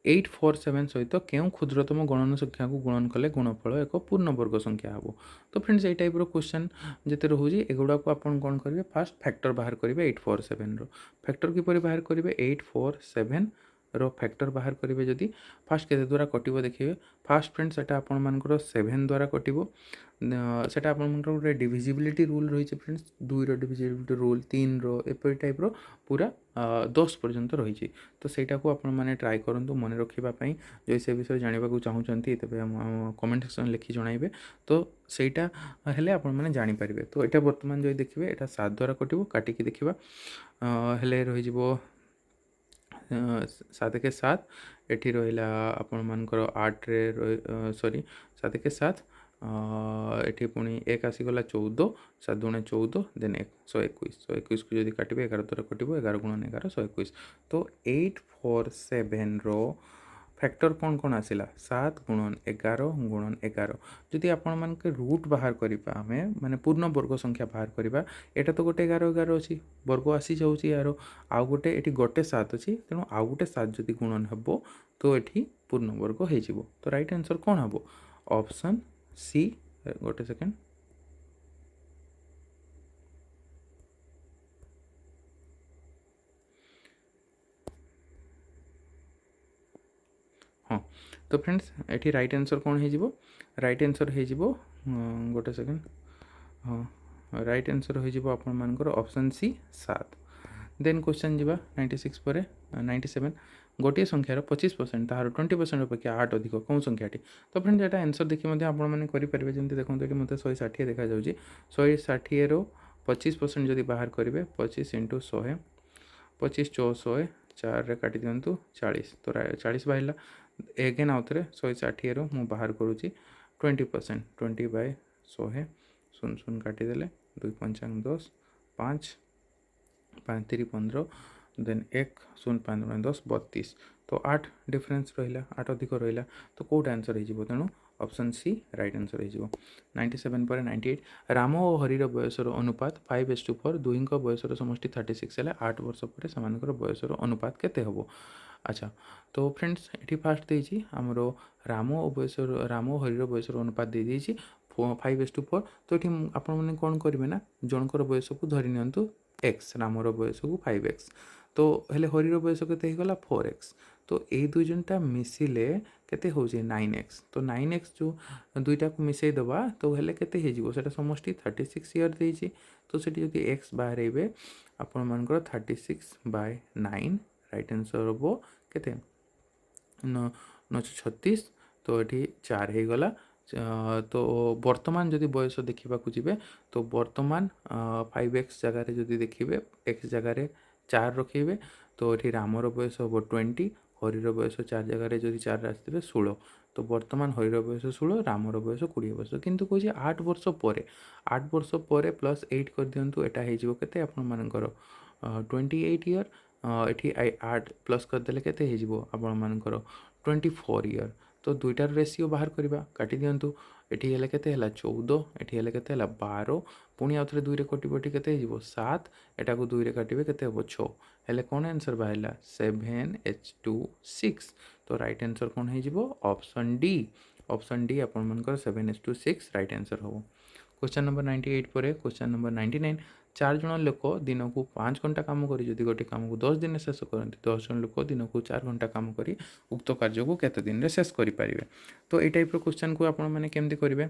847 सहित क्यों क्षुद्रतम गणन संख्या को गुणन कले गुणफल एक पूर्ण वर्ग संख्या हम तो फ्रेंड्स ये टाइप क्वेश्चन जिते रोचे एगुड़ा को आपन कौन करेंगे फास्ट फैक्टर बाहर करेंगे 847 फैक्टर किपर बाहर करेंगे 847 रो फैक्टर बाहर करेंगे जदि फास्ट के द्वारा कटिबो देखिए फास्ट फ्रेंड्स सेटा आपण मानकर 7 द्वारा कटिबो सेटा आपण मानकर गोटे डिविजिबिलिटी रूल रही है फ्रेंड्स 2 रो डिविजिबिलिटी रूल 3 रो एपरी टाइप रो पूरा 10 पर्यंत रही तो सेटा को आपण माने ट्राई करंतु मन रखिबा पई जो से विषय जानिबा को चाहूचंती तबे कमेंट सेक्शन लिखि जणाइबे तो सेटा हेले आपण माने जानि परिबे तो एटा वर्तमान जो देखिबे एटा 7 द्वारा कटिबो काटिकी देखिबा हेले रही जिवो 7 के 7 एठी रहिला आपण मानकर 8 रे सॉरी 7 के 7 एठी पुणी 1 आसीगला 14 7 दुणे 14 देन 121 को जदि काटिबे 11 द्वारा कटिबो 11 गुणन 11 121 तो 847 रो फैक्टर कौन कौन आसिला 7 गुणन 11 गुणन 11 जदि आपण मान के रूट बाहर करिपा हमें माने पूर्ण वर्ग संख्या बाहर करिपा एटा तो गोटे 11 11 अछि वर्ग आसी जाउची यारो आ गोटे एठी गोटे 7 अछि तेनु आ गोटे 7 जदि गुणन हबो तो एठी पूर्ण वर्ग हे जिवो तो राइट आंसर कौन हबो ऑप्शन सी गोटे सेकंड हाँ तो फ्रेंड्स एठी राइट आंसर कौन हे जिवो राइट आंसर हे जिवो गोटे सेकंड हाँ राइट आंसर हो जिवो आपण मानकर ऑप्शन सी 7 देन क्वेश्चन जीवा 96 पर 97 गोटे संख्यार 25% तार 20% अपेक्षा 8 अधिक कौन संख्याटी तो फ्रेंड्स एटा आंसर देखि मध्ये आपण माने करि परिबे जंती देखंतु एटी मते 160 देखा जाउची 160 रो 25% जदि बाहर करिवे 25 * 100 25 400 4 रे काटि दियंतु 40 तो 40 बाहिला एगेन आउथरे 160 रो मु बाहर करूची 20% 20/100 शून शून काटिदेले 2 पंचांग 10 5 5 3 15 देन 1 शून 5 10 32 तो 8 डिफरेंस रहिला 8 अधिक रहिला तो कोट आंसर हो तेणु ऑप्शन सी राइट आंसर हो 97 पर 98 राम और हरिर बयसर अनुपात 5:4 दुई बयसर समष्टि 36 है 8 वर्ष पर से बयसर अनुपात केते हबो अच्छा तो फ्रेंड्स ये फास्ट देती आमर राम और हरिर बयसर अनुपात दे देती 5:4 तो ये आपण मैंने कौन करेंगे ना जनकर बयस को धरी नियंतु x रामर बयस को 5x तो हेले हरिर बयस केते गला 4x तो ये दुई जनटा मिसिले केते होचे 9x तो 9x जो दुईटा को मिसई दबा तो हेले केते हे जिवो सेटा समष्टि 36 ईयर देछि तो सेठी जदि x बाहरेबे आपण मानकर 36/9 राइट आंसर हबो केते 936 तो ये 4 हो गला तो वर्तमान जदि बयस देखा जी तो वर्तमान 5x जगार जदि देखिए x जगार 4 रखे तो ये रामर बयस हम 20 हरिर बयस 4 जगार जदि 4 आसते 16 तो वर्तमान हरिर बयस 16 रामर बयस 20 वर्ष किंतु कहे 8 वर्ष पर 8 वर्ष पर प्लस 8 कर दिंतु यहाँ होते आपर 28 ईयर ये 8 प्लस करदे के आपण मानकर 24 ईयर तो दुईटार रेसीओ बाहर करवा काटी दिंतु एटी हेले केते हला 14 एटी हेले केते हला 12 पुणी आउ थे 2 रे कटिबटी केते हिजो 7 एटा को 2 रे काटिबे केते हबो 6 हेले कोन आंसर बाहला 7h26 तो राइट आंसर कोन हे जिवो ऑप्शन डी आपण मानकर 7h26 राइट आंसर हबो क्वेश्चन नंबर 98 पर क्वेश्चन नंबर 99 4 जन लोक दिन को 5 घंटा काम करी जदि गोटे काम को 10 दिन शेष करते 10 जन लोक दिन को 4 घंटा काम करी उक्त कार्य को केते दिन रे शेष करि परिबे तो ए टाइप रो क्वेश्चन को आपण माने केमति करिवे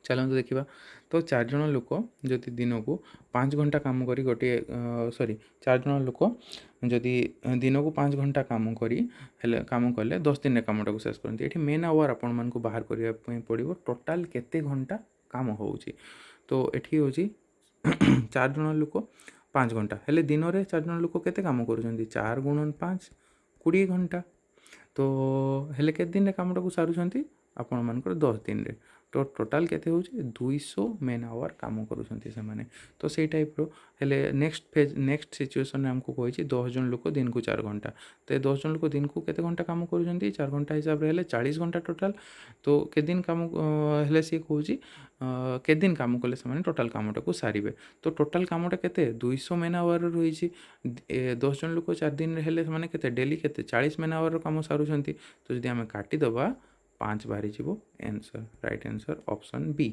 चलते देखा तो 4 जन लोक जदि दिन को 5 घंटा काम करी गोटे सॉरी 4 जन लोक जदि दिन को 5 घंटा काम करी हेले काम कले 10 दिन कामटा को शेष करते ये मेन आवर आपण मान को बाहर करने पड़ो टोटाल केते घंटा काम होउची तो एठी होची 4 जन लोक 5 घंटा हेले दिन रे 4 जन लोक केते काम करूछंती 4 × 5 20 घंटा तो हेले केते दिन रे कामटा को सारुछंती आपण मानकर 10 दिन रे तो टोटाल केते होची 200 मेन आवर काम करूछंती से माने तो सेई टाइप रो हेले नेक्स्ट सिचुएशन रे हमको कहै छी 10 जन लोक दिन को 4 घंटा तो 10 जन लोक दिन को केते घंटा काम करूछंती 4 घंटा हिसाब रे हेले 40 घंटा टोटाल तो के दिन काम हेले सी कहूची के दिन काम कले से टोटाल कामटा को सारे तो टोटाल कामटा केते 200 मेन आवर रही 10 जन लोक 4 दिन हेले से केते डेली केते 40 मेन आवर काम सारुछंती तो जदि आमे काटी दबा 5 बाहरी जीवो answer right answer option B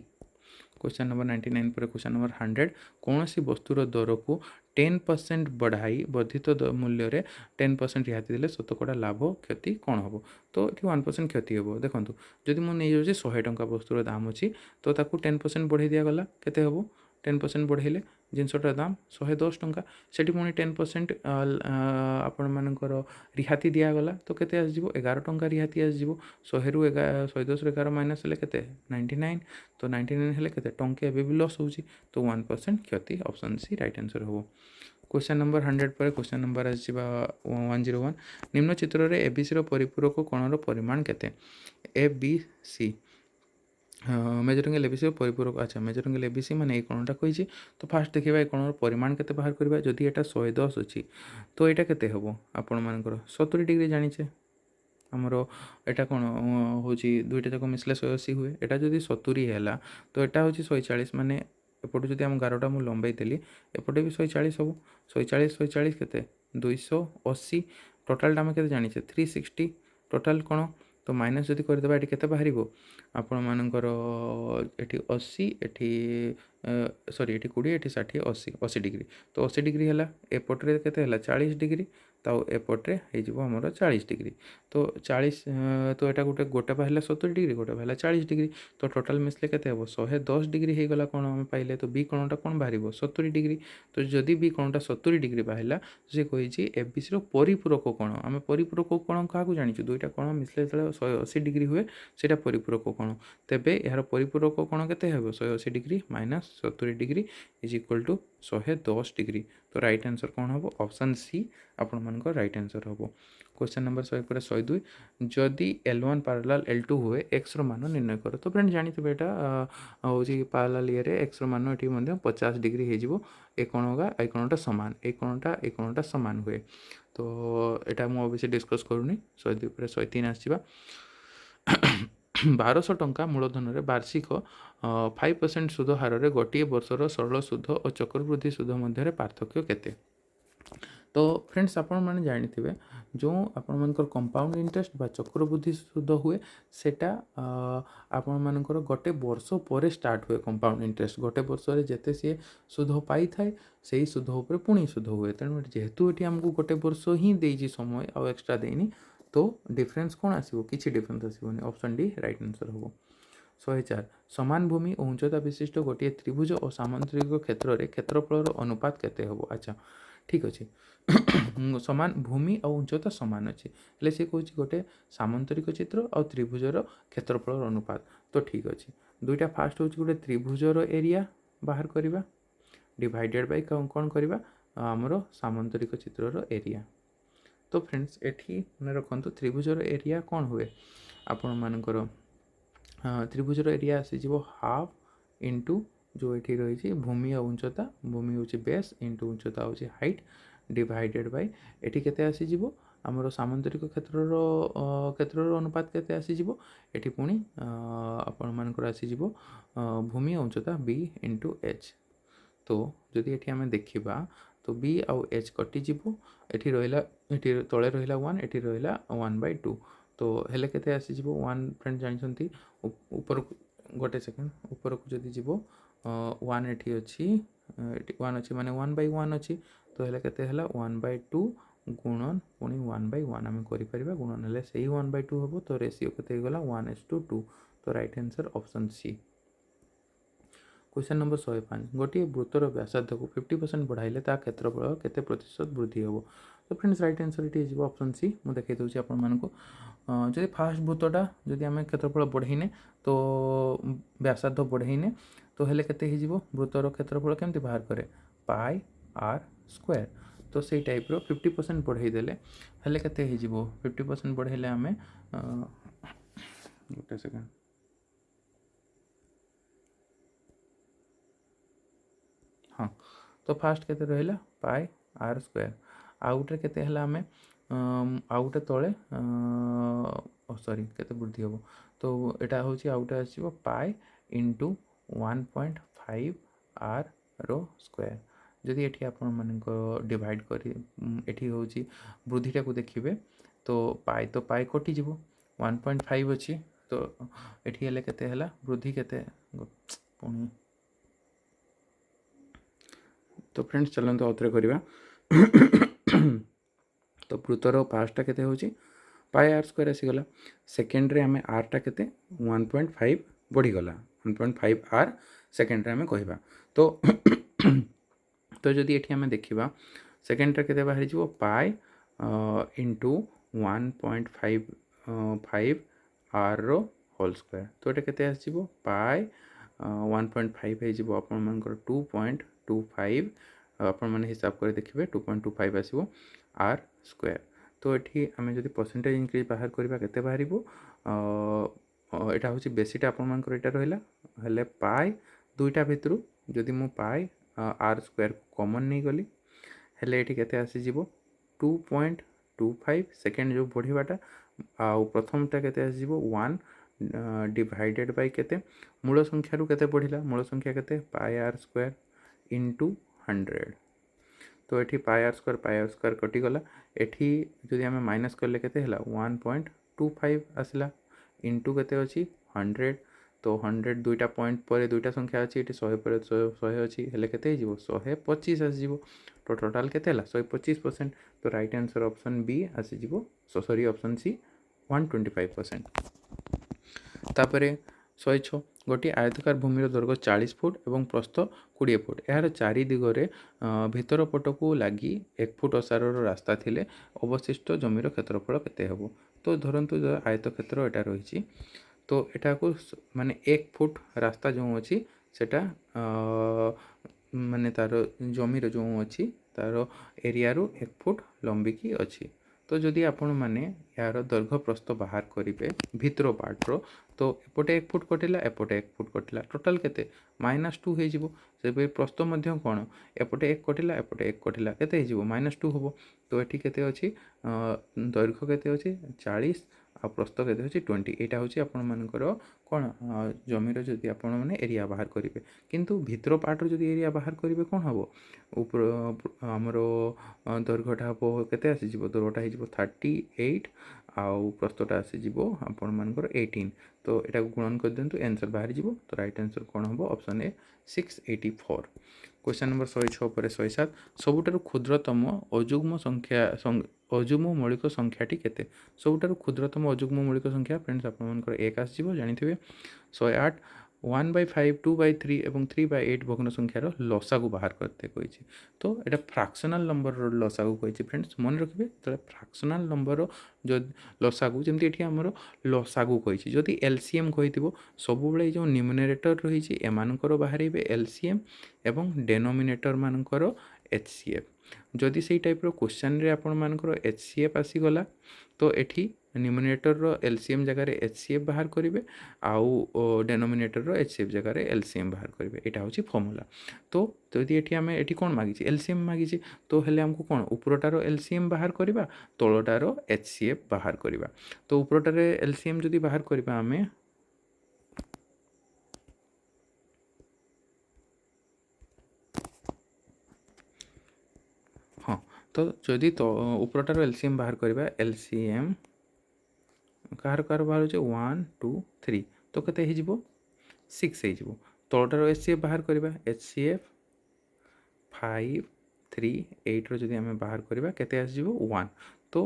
question number 99 पर क्वेश्चन नंबर 100 कौन सी वस्तुर दर को 10% बढ़ाई वर्धित मूल्य रे 10% रिहाती देले शतकड़ा लाभ क्षति कौन हम तो ये 1% क्षति हम देखो जदि मुझे 100 टंका वस्तुर दाम अच्छी तो ताकू 10% बढ़ाई दिगला केते हम 10% बढ़ेले जिनसटार दाम 110 टंका से पुणी 10% आपण मानकर रिहाती दिगला तो केते आसजिवो 11 टंका रिहाती आसजिवो 100 रु 110 11 माइनस हेले केते 99 तो 99 हेले केते टंके एबे भी लॉस होउची तो 1% क्षति ऑप्शन सी राइट आंसर हो क्वेश्चन नंबर 100 पर क्वेश्चन नंबर आसीबा 101 निम्न चित्र रे एबीसी रो परिपूरक कोणर परिमाण केते एबीसी मेजरिंग एबीसी परिपूरक अच्छा मेजरिंग एबीसी माने कोणटा कहिछि तो फास्ट देखिबा ए कोणर परिमाण केते बाहर करबा जदि एटा 110 अछि तो एटा केते हबो आपण मानकर 70 डिग्री जानिछे हमरो एटा कोन होछि दुइटा जाक मिसले 180 हुए एटा जदि 70 हैला तो एटा होछि 140 माने एपटे जदि हम 11टा मु लंबाई देली एपटे भी 140 हबो 140 केते 280 टोटल टामे केते जानिछे 360 टोटल कोन तो माइनस जदि कर देबा एटी केते बाहरिबो आपण मानकर eighty 80 eighty sorry eighty 20 eighty 60 80 degree तो 80 डिग्री हैला एपटे केते हैला 40 डिग्री ताऊ एपटे हो आमर 40 डिग्री तो 40 तो यहाँ गोटे गोटे बाहर 70 डिग्री गोटे बाहर 40 डिग्री तो टोटाल मिसले केते हम 110 डिग्री हो गला कौन आम पाइले तो बी कोणटा कौन बाहर 70 डिग्री तो जदि बी कोणटा 70 डिग्री बाहर सी कही एबीसी परिपूरक कोण आम परिपूरक कोण क्या जाचु दुईटा कोण मिसले जो 180 डिग्री हुए से परिपूरक कोण तेबे यार परिपूरक कोण केते हम 180 degree minus 70 degree is equal to 110 degree तो राइट आंसर कौन हम ऑप्शन सी आपण मानक राइट आंसर हम क्वेश्चन नंबर 100 पर 102 जदि L1 पैरेलल L2 हुए x रो मान निर्णय कर तो फ्रेंड जानी थे बेटा हूँ पैरेलल ये x रो मान ये 50 डिग्री हो ए कोणगा ए कोणटा सामान ए कोणटा सामान हुए तो यहाँ मुझे अवश्य डिस्कस करूनी 102 पर 103 आसवा 1200 टंका मूलधन वार्षिक 5% सुध हार गोटे वर्षर सरल सुध और चक्रवृद्धि सुध मध्य पार्थक्य केते तो फ्रेंड्स आपण मैंने जानी जो आपण मानकर कंपाउंड इंटरेस्ट बा चक्रवृद्धि सुध हुए सेटा आपण मानकर गोटे वर्ष पर स्टार्ट हुए कंपाउंड इंटरेस्ट गोटे वर्ष जिते सी सुध पाई थाए से सुध उपर पुणी सुध हुए तेणु जेहेतु ये आमको गोटे वर्ष ही देजी समय आउ एक्स्ट्रा देनी तो डिफरेन्स कौन आसो कि डिफरेन्स आसोनी ऑप्शन डी राइट आंसर हम 104 समान भूमि और उच्चता विशिष्ट गोटे त्रिभुज और सामांतरिक क्षेत्र में क्षेत्रफल अनुपात केते हम अच्छा ठीक अच्छे समान भूमि और उच्चता सामान अच्छे हेल्ले सी कौन गोटे सामांतरिक चित्र और त्रिभुजर क्षेत्रफल अनुपात तो ठीक अच्छे दुईटा फास्ट हूँ गोटे त्रिभुजर एरिया बाहर करवा डिवाइडेड बाय कौन करवा आमर सामांतरिक चित्रर एरिया तो फ्रेंड्स एठी मन रखु त्रिभुजर एरिया कौन हुए आपण मानकर त्रिभुजर एरिया आसीज हाफ इंटू जो ये रही भूमि और उच्चता भूमि हूँ बेस इंटू उच्चता हूँ हाइट डिवाइडेड बाय एटी केते आसीज आमर सामांतरिक क्षेत्र अनुपात केते आसीज एटी पुणी आपण मानकर आसीज भूमि और उच्चता बी इंटू एच तो जदि ये आम देखा तो बी आउ एच कटिଯିव एटी रहा ये तले रहा 1 एटी रहा 1/2 तो हेले केते आसीज 1 फ्रेंड जानते ऊपर गोटे सेकेंड ऊपर को जदि जीव 1 एटी अच्छी 1 अच्छी माने 1/1 अच्छी तो हेले केते हला 1/2 गुणन पुणी 1/1 आम कर गुणन हेले से 1/2 हम तो रेशियो केते गला 1:2 तो right answer option C question number 105 गोटे वृत्तर व्यासार्ध को 50% बढ़ाइले ता क्षेत्रफल केते प्रतिशत वृद्धि हम तो फ्रेंड्स राइट आंसर ये ऑप्शन सी मुझे देखा दूसरी आपको जब फास्ट वृत्तटा जदि आम क्षेत्रफल बढ़ाइने तो व्यासार्ध बढ़ाइने तो हेले केते हो वृत्तर क्षेत्रफल केमती बाहर करे पाई आर स्क्वायर तो से टाइप रो 50% बढ़ाई देले हेले केते हो 50% बढ़ाइले आम गोटे सेकेंड हाँ तो फास्ट केते रहिला पाई आर स्क्वायर आउटे केते हला आमे आउटे तले सॉरी केते वृद्धि हम तो एटा होची आउटे आसीबो पाई इंटू 1.5 आर रो स्क्वायर जदि एठी आपण मानक डिवाइड करी एठी होची वृद्धिटा को देखिबे तो पाई कटि जीवो 1.5 अछि तो एठी हेले केते हला वृद्धि केते पुणी तो फ्रेंड्स चलते आउथरे करवा तो वृत्तर फास्टा केते होची पाई आर स्क्वायर आसीगला सेकेंड रे आम आरटा केते 1.5 बढ़ीगला 1.5 आर सेकेंड रे आम कहवा तो तो जदि एठी आम देखा सेकेंड रे केते बाहरी जीवो पाई इंटू 1.5 आर रो होल स्क्वायर तो ये केते आसीबो पाई 1.5 हो आपण मानकर 2.25 आपण माने हिसाब कर देखिए 2.25 आसीबो आर स्क्वायर तो ये आम जब परसेंटेज इनक्रीज बाहर करवा केते बाहरिबो एटा होची बेसीटा आपण मानकर एटा रहिला हेले पाई दुईटा भितरु जदि मु पाई आर स्क्वायर कॉमन नहीं गली हेले एठी केते आसी जीवो 2.25 सेकेंड जो बढ़ीबाटा आ प्रथमटा केते आसी जीवो 1 डिवाइडेड बाय केते मूल संख्या रु केते बढ़िला मूल संख्या केते पाई आर स्क्वायर इंटू 100 तो एठी पाई आर स्क्वायर कटिगला एठी जदि आम माइनस करले केते हला 1.25 आसला इंटू केते अछि 100 तो 100 दुईटा पॉइंट पर दुईटा संख्या अछि एठी 100 पर 100 अछि हेले केते जीवो 125 आसी जीवो तो टोटल केते हला 125% तो राइट आंसर ऑप्शन बी आसी जीवो सॉरी ऑप्शन सी 125% तापरे 106 गोटे आयतकार भूमिर दैर्घ्य 40 फुट और प्रस्थ 20 फुट यार चारि दिगरे भितर पटक लगी 1 फुट असार रास्ता थिले अवशिष्ट जमीर क्षेत्रफल केते हेबो तो धरंतु आयत क्षेत्र एटा रही तो एटा को माने 1 फुट रास्ता जो अच्छी सेटा माने तार जमीर जो अच्छी तार एरिया रू 1 फुट लंबिकी अच्छी तो जदि आपण माने यार दैर्घ्य प्रस्थ बाहर करेंगे भितर पार्टर तो एपटे 1 फुट कटिला एपटे 1 फुट कटिला टोटाल केते -2 हो जिवो से प्रस्थ मध्य कोण एपटे 1 कटिला एपटे 1 कटिला केते हो जिवो -2 होबो तो एठी केते अछि दैर्घ्य केते अछि 40 आ प्रस्थ केते होची 20 एटा होची आपण मानकर कोन जमीर जदि आपण माने एरिया बाहर करिवे किंतु भितर पार्ट जदि एरिया बाहर करिवे कोन हबो ऊपर हमरो दर्घटा हबो केते आसी जिवो दर्घटा हे जिवो 38 आउ प्रस्थटा आसी जिवो आपण मानकर 18 तो एटा गुणन कर देंतु आंसर बाहर जिवो तो राइट आंसर कोन हबो ऑप्शन ए 684 क्वेश्चन नंबर 106 पर 107 सबुठारु क्षुद्रतम अजुग्म संख्या अजुग्म मौलिक संख्याटी केते सबुठारु क्षुद्रतम अजुग्म मौलिक संख्या फ्रेंड्स आपण मानकर 1 आसी जिवो जानिथिबे 108 1/5 2/3 एवं 3/8 भग्न संख्यार लसागु बाहर करते कही तो यहाँ फ्रैक्शनल नंबर लसागु कही फ्रेंड्स मन रखिए तो फ्रैक्शनल नंबर जो लसागु जमी ये आमर लसागु कही जदि एलसीएम कही सब जो न्यूमरेटर रही एमानकर बाहर एलसीएम एवं डेनोमिनेटर मानकर एचसीएफ जदि से टाइप क्वेश्चन रे आपण मानकर एचसीएफ आसीगला तो एठी न्यूमरेटर रो एलसीएम जगह रे एचसीएफ बाहर करेंगे आउ डेनोमिनेटर रो एचसीएफ जगह रे एलसीएम बाहर करेंगे यहाँ हूँ फर्मूला तो यदि ये आम ये कौन मागिचे एलसीएम मागिचे तो हेले हमको कौन उपरटार एलसीएम बाहर करवा तलटार एचसीएफ बाहर करवा तो उपरटार एलसीएम जदि बाहर करवा आम हाँ तो जदि तो उपरटार एलसीएम बाहर करवा एलसीएम कार बाहर 1 2 3 तो केते हे जिवो 6 हे जिवो तलटार एचसीएफ बाहर करवा एचसीएफ 5 3 8 रो जदि आम बाहर करवा केते आस जिवो 1 तो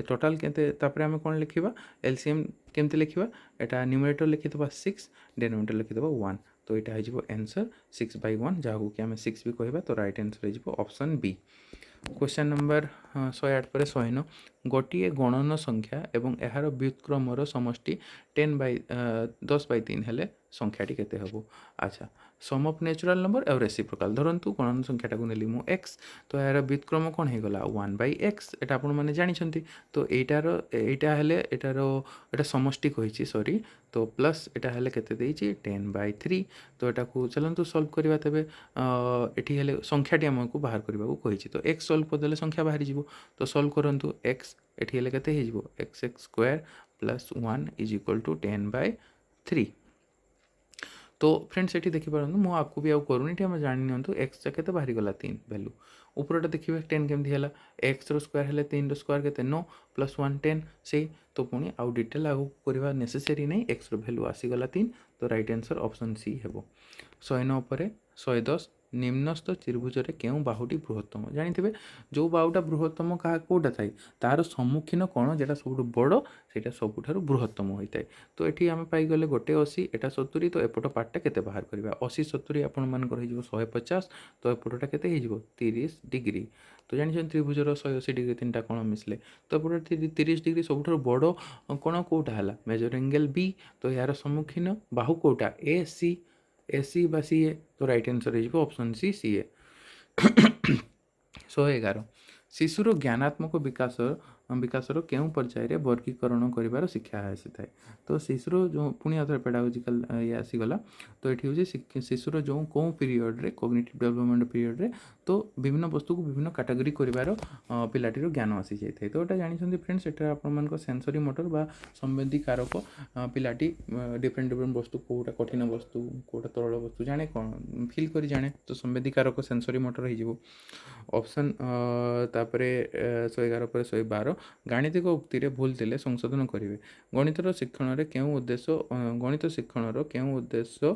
टोटाल केते तापर आम कोन लिखिबा एलसीएम केमते लिखिबा एटा न्यूमरेटर लिखितबा 6 डिनोमिनेटर लिखितबा 1 तो एटा हे जिवो आंसर 6/1 जाहु कि आम 6 भी कहबा तो राइट आंसर हे जिवो ऑप्शन बी क्वेश्चन नंबर 108 पर 109 गोटे गणन संख्या एवं यार व्युत्क्रमर समष्टि 10/3 हेले संख्याटी केते हबो अच्छा सम ऑफ नेचुरल नंबर और रेसिप्रोकाल धरंतु गणन संख्याटा को नेली मु x तो यार व्युत्क्रम कोन हे गला 1/x एटा आपण माने जानि छंती तो एटा हेले एटा समष्टि कहिछि सॉरी तो प्लस एटा हेले केते देइछि 10/3 तो एटा को चलंतु सॉल्व करबा तबे एठी हेले संख्याटी हमकु बाहर करबा को कहिछि तो x सॉल्व कर देले संख्या बाहर जिवो तो सॉल्व करंतु x एठी हेले केते हे जिवो x² + 1 = 10/3 तो फ्रेंड्स ये देखिपार मुझे आपको भी आउ करूनी ये जानी नियंतु एक्स के बाहरी गला 3 वैल्यू उपरटा देखिए 10 केमती है एक्स स्क्वायर है 3 स्क्वायर के 9 + 1 10 से तो पुणी आउ डिटेल आगू करवा नेसेसरी नहीं एक्स वैल्यू आसीगला 3 तो राइट आंसर ऑप्शन सी है 109 पर 110 निम्नस्थ त्रिभुज केउं बाहुटी बृहत्तम जानी जो बाहुटा बृहत्तम क्या कौटा थाए तार सम्मुखीन कौन जेटा सब बड़ से सबुठ बृहत्तम होता है तो ये आम पाईगले गोटे 80 एटा 70 तो एपट पार्टा केते बाहर करवा 80 70 आपण मानकर 150 तो एपटा केते 30 डिग्री तो जानी त्रिभुजर 180 डिग्री 3टा कोण मिसले तो एपटे 30 डिग्री सबुठ बड़ कोण कौटा है मेजर एंगल बी तो यार सम्मुखीन बाहु कौटा ए सी बा सी ए तो राइट आंसर हो ऑप्शन सी सी ए 111 शिशुर ज्ञानात्मक विकासर केउं पर्यायर वर्गीकरण कर शिक्षा आसी थाए तो शिशुर जो पुणी आउे पेडागोजिकल ये आसीगला तो ये हूँ शिशुर जो कौ पीरियड रे कॉग्निटिव डेवलपमेंट पीरियड रे तो विभिन्न वस्तु को विभिन्न कैटेगरी कर पिलाटीर ज्ञान आसी जाए तो यहाँ जानते फ्रेंड्स एटा आप सेंसरी मोटर बा संवेदी कारक पिलाटी डिफरेंट वस्तु कौटा कठिन वस्तु कौटा तरल वस्तु जाने कौन फिल कर जाने तो संवेदी कारक सेंसरी मोटर हो ऑप्शन तापर 111 पर 112 गाणितिक उक्ति रे भूल थिले संशोधन करेंगे गणितर शिक्षण रे केउं उद्देश्य गणित शिक्षण केउं उद्देश्य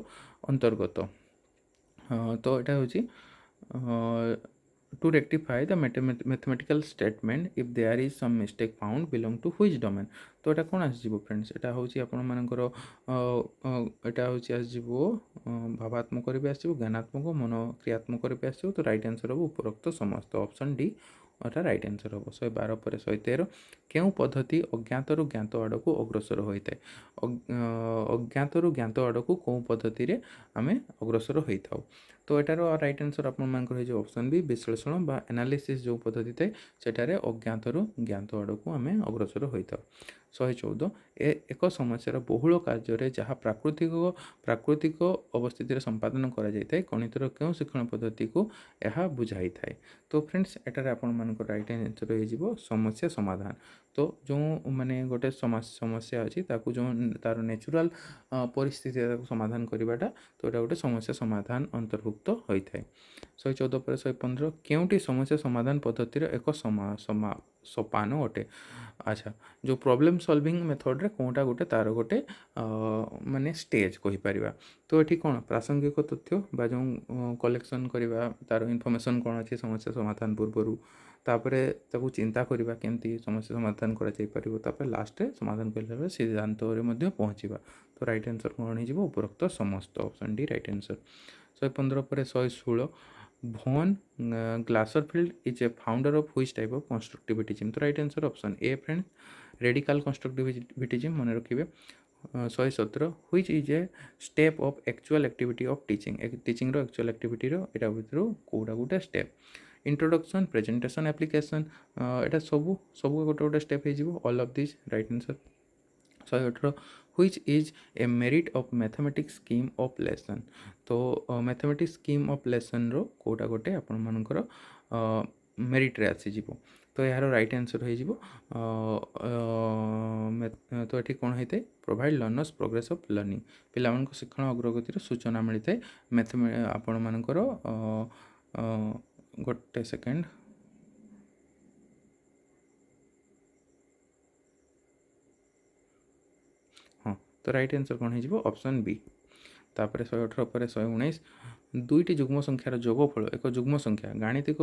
अंतर्गत तो यहाँ हूँ to rectify the mathematical statement if there is some mistake found belong to which domain तो यहाँ कौन आसो फ्रेंड्स यहाँ हूँ आपण मानकर यहाँ हूँ आसो भावात्मक भी आसो ज्ञानात्मक मनोक्रियात्मक भी आसो तो राइट आंसर हम उपरोक्त समस्त ऑप्शन डी अटा राइट आंसर हम 112 पर 113 केउं पद्धति अज्ञातरू ज्ञात आड़क अग्रसर होता है अज्ञातरू ज्ञात आड़क कौ पद्धति रे आमे अग्रसर होता तो एटार राइट आंसर आपंकर ऑप्शन बी विश्लेषण बा एनालिसिस जो पद्धति थाए सेठारे अज्ञातरू ज्ञात आड़क आमे अग्रसर होता 114 एक समस्यार बहुल कार्य जहाँ प्राकृतिक अवस्थित संपादन करा जाए गणितर क्यों शिक्षण पद्धति को यह बुझाई थाए तो फ्रेंड्स एटार आपण मानकर राइट आंसर हो समस्या समाधान तो जो माने गोटे समस्या अच्छी जो तार नेचुरल परिस्थिति समाधान करवाटा तो यहाँ गोटे समस्या समाधान अंतर्भुक्त होता है। 114 पर 115 केउटी समस्या समाधान पद्धतिर एक सोपान अटे। अच्छा जो प्रॉब्लम सॉल्विंग मेथड रे कोटा गोटे तार गोटे माने स्टेज कहि परिबा। तो एठी कोन प्रासंगिक तथ्य बा जो कलेक्शन करवा तार इनफॉरमेशन कोन अछि समस्या समाधान पूर्वरु तापरे ताकू चिंता करवा केमती समस्या समाधान करा जाय परिबो तापर लास्ट रे समाधान करले सिद्धांत रे मध्ये पहुंचीबा। तो राइट आंसर कोन हो जिवो उपरोक्त समस्त ऑप्शन डी राइट आंसर। 115 पर 116 Von Glaserfield is a founder of which type of constructivism? तो राइट आंसर ऑप्शन ए फ्रेंड रेडिकल कंस्ट्रक्टिविज्म मन रखिए। 117 which is a step of actual activity of teaching teaching रो actual activity रो एटा भितर कोडा गोटे स्टेप इंट्रोडक्शन प्रेजेंटेशन एप्लिकेशन एटा सब गोटे गोटे स्टेप हो all of this right answer. 118 which is a merit of mathematics scheme of lesson? तो mathematics scheme of lesson रो कोटा गोटे आपण मानकर मेरिट रे आसी जिवो। तो यार राइट आंसर हो जिवो तो एठी कोन होइते provide learners progress of learning पिला मानक शिक्षण अग्रगतिर सूचना मिलते आपण मानकर गोटे सेकेंड हाँ तो राइट आंसर कौन हो ऑप्शन बी। तापर 118 पर 119 दुईटी जुग्म संख्यार जोगफल एक जुग्म संख्या गाणितिक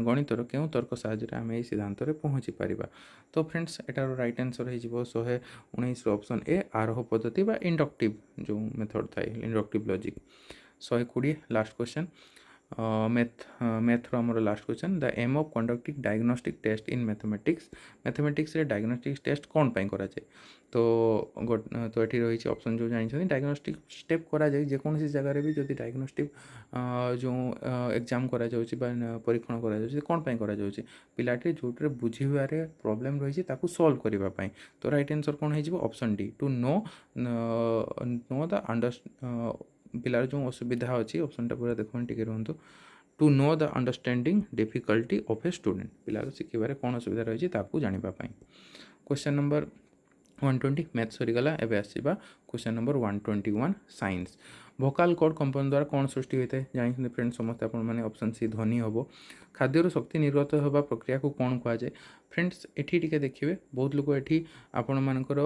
गणितर क्यों तर्क साहाय्य आम यही सिद्धांत पहुँची पारिबा। तो फ्रेंड्स एटार राइट आंसर हो 119 ऑप्शन ए आरोह पद्धति बा इंडक्टिव जो मेथड थाए इंडक्टिव लॉजिक। 120 लास्ट क्वेश्चन मैथ्र आमर last question the aim of conducting diagnostic test in mathematics रे डायग्नोस्टिक टेस्ट कौन पाई करा जाए। तो तो ये रही ऑप्शन जो जानते डायग्नोस्टिक स्टेप करा जाए जेकोसी जगार भी जब डायग्नोस्टिक जो एग्जाम करा जाउछि बा परीक्षण करा जाउछि कौन पाई करा जाउछि पिलाटी जोटे बुझीबारे प्रॉब्लम रही ताकू सॉल्व करबा पाई। तो राइट आंसर कौन हो option D to know the पिलार जो असुविधा अच्छी ऑप्शन पूरा देखो टिके रुहतु to know the understanding difficulty of a student पिलार शिखबार कौन असुविधा रही जानापी। क्वेश्चन नंबर 120 मैथ सरीगला एवं आसवा क्वेश्चन नंबर 121 साइंस भोकाल कोड कंपाउंड द्वारा कौन सृष्टि होता है जानी फ्रेंड्स समस्त आपने ऑप्शन सी ध्वनि हम खाद्यर शक्ति निर्गत होगा प्रक्रिया को कौन कहुए फ्रेंड्स एठी टिके देखिए बहुत लोग एठी आपण मानकर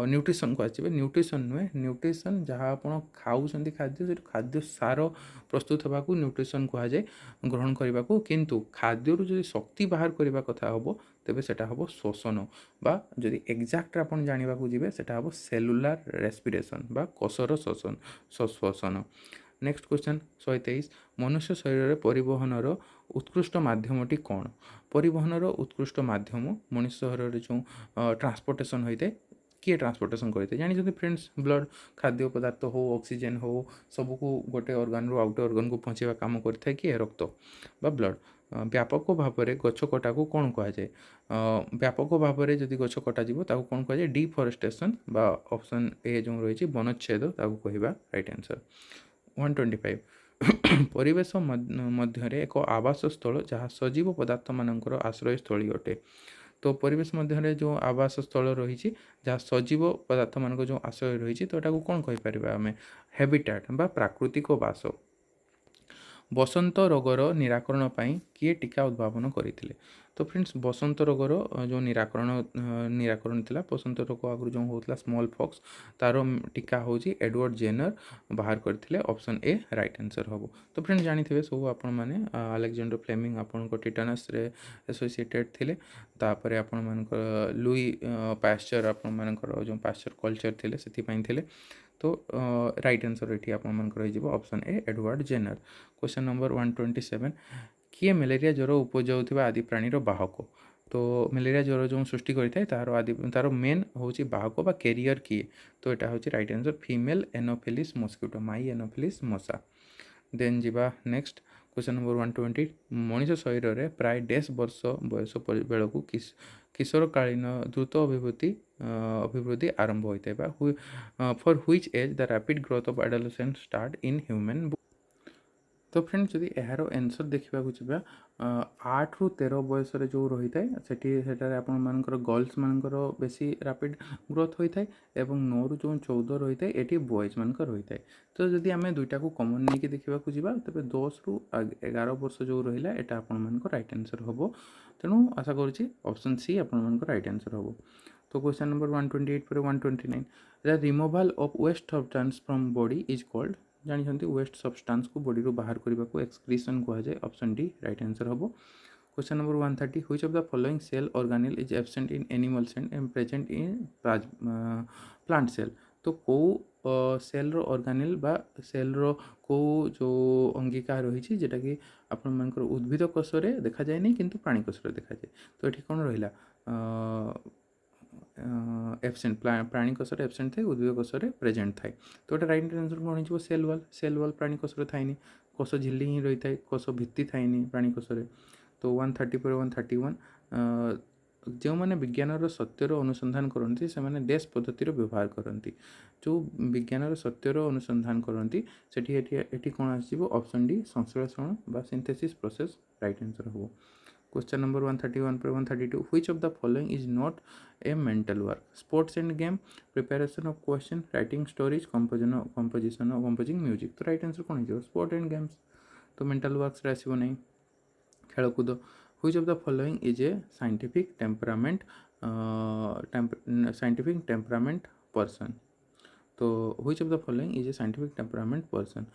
न्यूट्रिशन को आसवे न्यूट्रिशन नुहे न्यूट्रिशन जहाँ आप खाऊँ खाद्य खाद्य सार प्रस्तुत होगा न्यूट्रिशन कहुए ग्रहण करने को किंतु खाद्यर जो शक्ति बाहर करने कथा हम तेबे सेटा हम शोषण बा जदि एक्जाक्ट आपन जानिबा को जिवे सेटा हम सेलुलार रेस्पिरेशन बा कोशर शोषण श्वसन। नेक्स्ट क्वेश्चन 123 मनुष्य शरीर परिवहन उत्कृष्ट माध्यमटी कौन परिवहन उत्कृष्ट माध्यम मनुष्य शरीर जो ट्रांसपोर्टेशन होता है किए ट्रांसपोर्टेशन करते जानी फ्रेंड्स ब्लड खाद्य पदार्थ हो ऑक्सीजन हो सबको गोटे ऑर्गन रू आउट ऑर्गन को पहुँचेवा काम करता है किए रक्त बा ब्लड व्यापक भाव में गछ कटा को कौन कहुए व्यापक भाव में जदि गछ कटाଯିव ताको कौन कहुए डिफरेस्टेशन बा ऑप्शन ए जो रही वनच्छेद ताको कहवा राइट आंसर। 125 परिवेश मध्य एक आवास स्थल जहाँ सजीव पदार्थ मानकर आश्रय स्थली अटे। तो परिवेश मध्य जो आवास स्थल रही जहाँ सजीव पदार्थ मान जो आश्रय रही तो यहाँ कौन कहीपर आम हैबिटेट बा प्राकृतिक बास। बसंत रोगर निराकरण पाई किए टीका उद्भावन करते तो फ्रेंड्स बसंत रोगर जो निराकरण थिला बसंत रोग आगु जो होता स्मॉल पॉक्स तार टीका हूँ एडवर्ड जेनर बाहर करते ऑप्शन ए राइट आंसर हम। तो फ्रेंड्स जानी सब आपण मैंने अलेक्जेंडर फ्लेमिंग आपण टिटानस रे एसोसिएटेड थिले तापर आपण मानकर लुई पास्चर आपण मानकर जो पास्चर कल्चर थिले सेति थिले। तो राइट आंसर ये आप option A Edward Jenner. Question number 127 किए मलेरिया ज्वर उपजाऊा आदि प्राणीर बाहक तो मलेरिया ज्वर जो सृष्टि करता है तार मेन हूँ बाहक बा कैरियर किए तो यहाँ हूँ right answer female anopheles mosquito माई एनोफिलिस मशा। देन जीवा नेक्स्ट क्वेश्चन नंबर 120 मनीष शरीर में प्राय 10 वर्ष बयस बेलू किशोरकालीन द्रुत अभिवृद्धि आरंभ होता है for which age the rapid growth of adolescent start in human. तो फ्रेंड्स जदि यार आंसर देखा जा 8 ରୁ 13 बयस जो रही है सेठार आपर गर्ल्स मानकर बेसी रैपिड ग्रोथ होता है और 9 ରୁ जो 14 रही है ये बॉयज मान रही है। तो जदि आम दुईटा को कमन नहीं देखा जा तेज 10 ରୁ 11 वर्ष जो रहा है आपण रईट आंसर हम। तेणु आशा करुच्ची ऑप्शन सी आपण रईट आंसर हम। तो क्वेश्चन नंबर 128 पर 129 the removal of waste substance from body is called जानते वेस्ट सब्सटेंस को बॉडी रू बाहर करने को एक्सक्रीशन कहुए ऑप्शन डी राइट आंसर हम। Question number 130 which of the following cell organelle is absent in animal cell and present in plant cell. तो कौ सेल रो ऑर्गेनेल बा सेल रो कौ जो अंगिका रही जेटा कि आपण उद्भिद कोष देखा जाए नहीं किंतु प्राणी कोष देखा जाए। तो ये कौन रहा एब्सेंट प्राणी कोषर एब्सेंट थे उद्भिद कोषर प्रेजेंट थाए। तो ये राइट आंसर कौन हो सेल वॉल प्राणी कोषर थाएनि कोष झिल्ली ही रही है कोष भित्ति थाएनि प्राणी कोषर। तो 130 पर 131 जो मैंने विज्ञान सत्यर अनुसंधान करती से डैश पद्धतिर व्यवहार करती जो विज्ञान सत्यर अनुसंधान करती से कौन आसो ऑप्शन डी संश्लेषण बा सिंथेसिस प्रोसेस राइट आंसर हो। क्वेश्चन नंबर 131 पर 132 which of the following is not a mental work sports and game preparation of question writing stories composing music. तो राइट आंसर कौन हो स्पोर्ट एंड गेम्स। तो mental works आसो नहीं खेलकूद। Which of the following is a scientific temperament person. तो which of the following is a scientific temperament person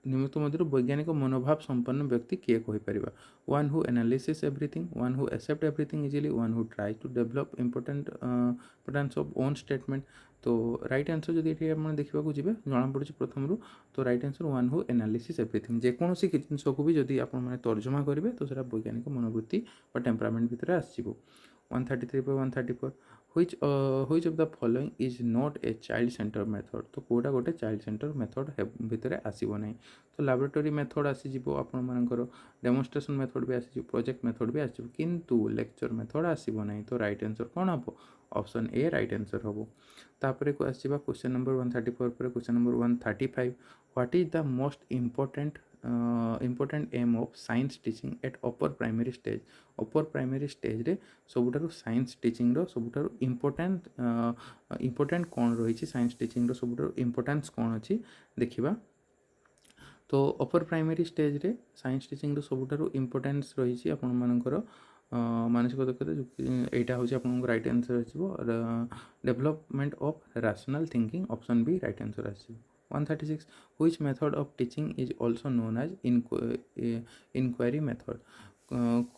निम्नलिखित मध्य वैज्ञानिक मनोभाव संपन्न व्यक्ति किए कहीपर one who analysis everything one who accept everything easily one who try to develop importance of own statement. तो राइट आंसर जब ये देखा जी जना पड़ी प्रथम रू तो right answer one who analysis everything जेकोसी जिनस को भी जब आप तर्जमा करेंगे तो सर वैज्ञानिक मनोवृत्ति टेम्परामेंट भितर आसो। 133 पर 134 which of the following is not a child centre method. तो कौटा गोटे चाइल्ड सेंटर मेथड भितर आसो ना। तो लैबोरेटरी मेथड आसीजो आपर डेमोन्स्ट्रेशन मेथड भी आसीजो प्रोजेक्ट मेथड भी आसीजो किंतु लेक्चर मेथड आसो ना। तो राइट आंसर कौन हम ऑप्शन ए राइट आंसर हम। तापर को आसवा क्वेश्चन नंबर 134 पर question number 135 what is the most important aim of science teaching at upper primary stage. Upper primary stage रे सबुठारु साइंस टीचिंग रो सबुठारु इम्पोर्टेंट कौन रही साइंस टीचिंग रो सबुठारु इम्पोर्टेंस कौन अच्छी देखिबा। तो अपर प्राइमरी स्टेज रे साइंस टीचिंग रो सबुठारु इम्पोर्टेंस रही आपण मानकर मानसिक दक्षता यहाँ हूँ आप राइट आंसर आसो development of rational thinking option B right answer आसो। 136 which method of teaching is also known as inquiry method.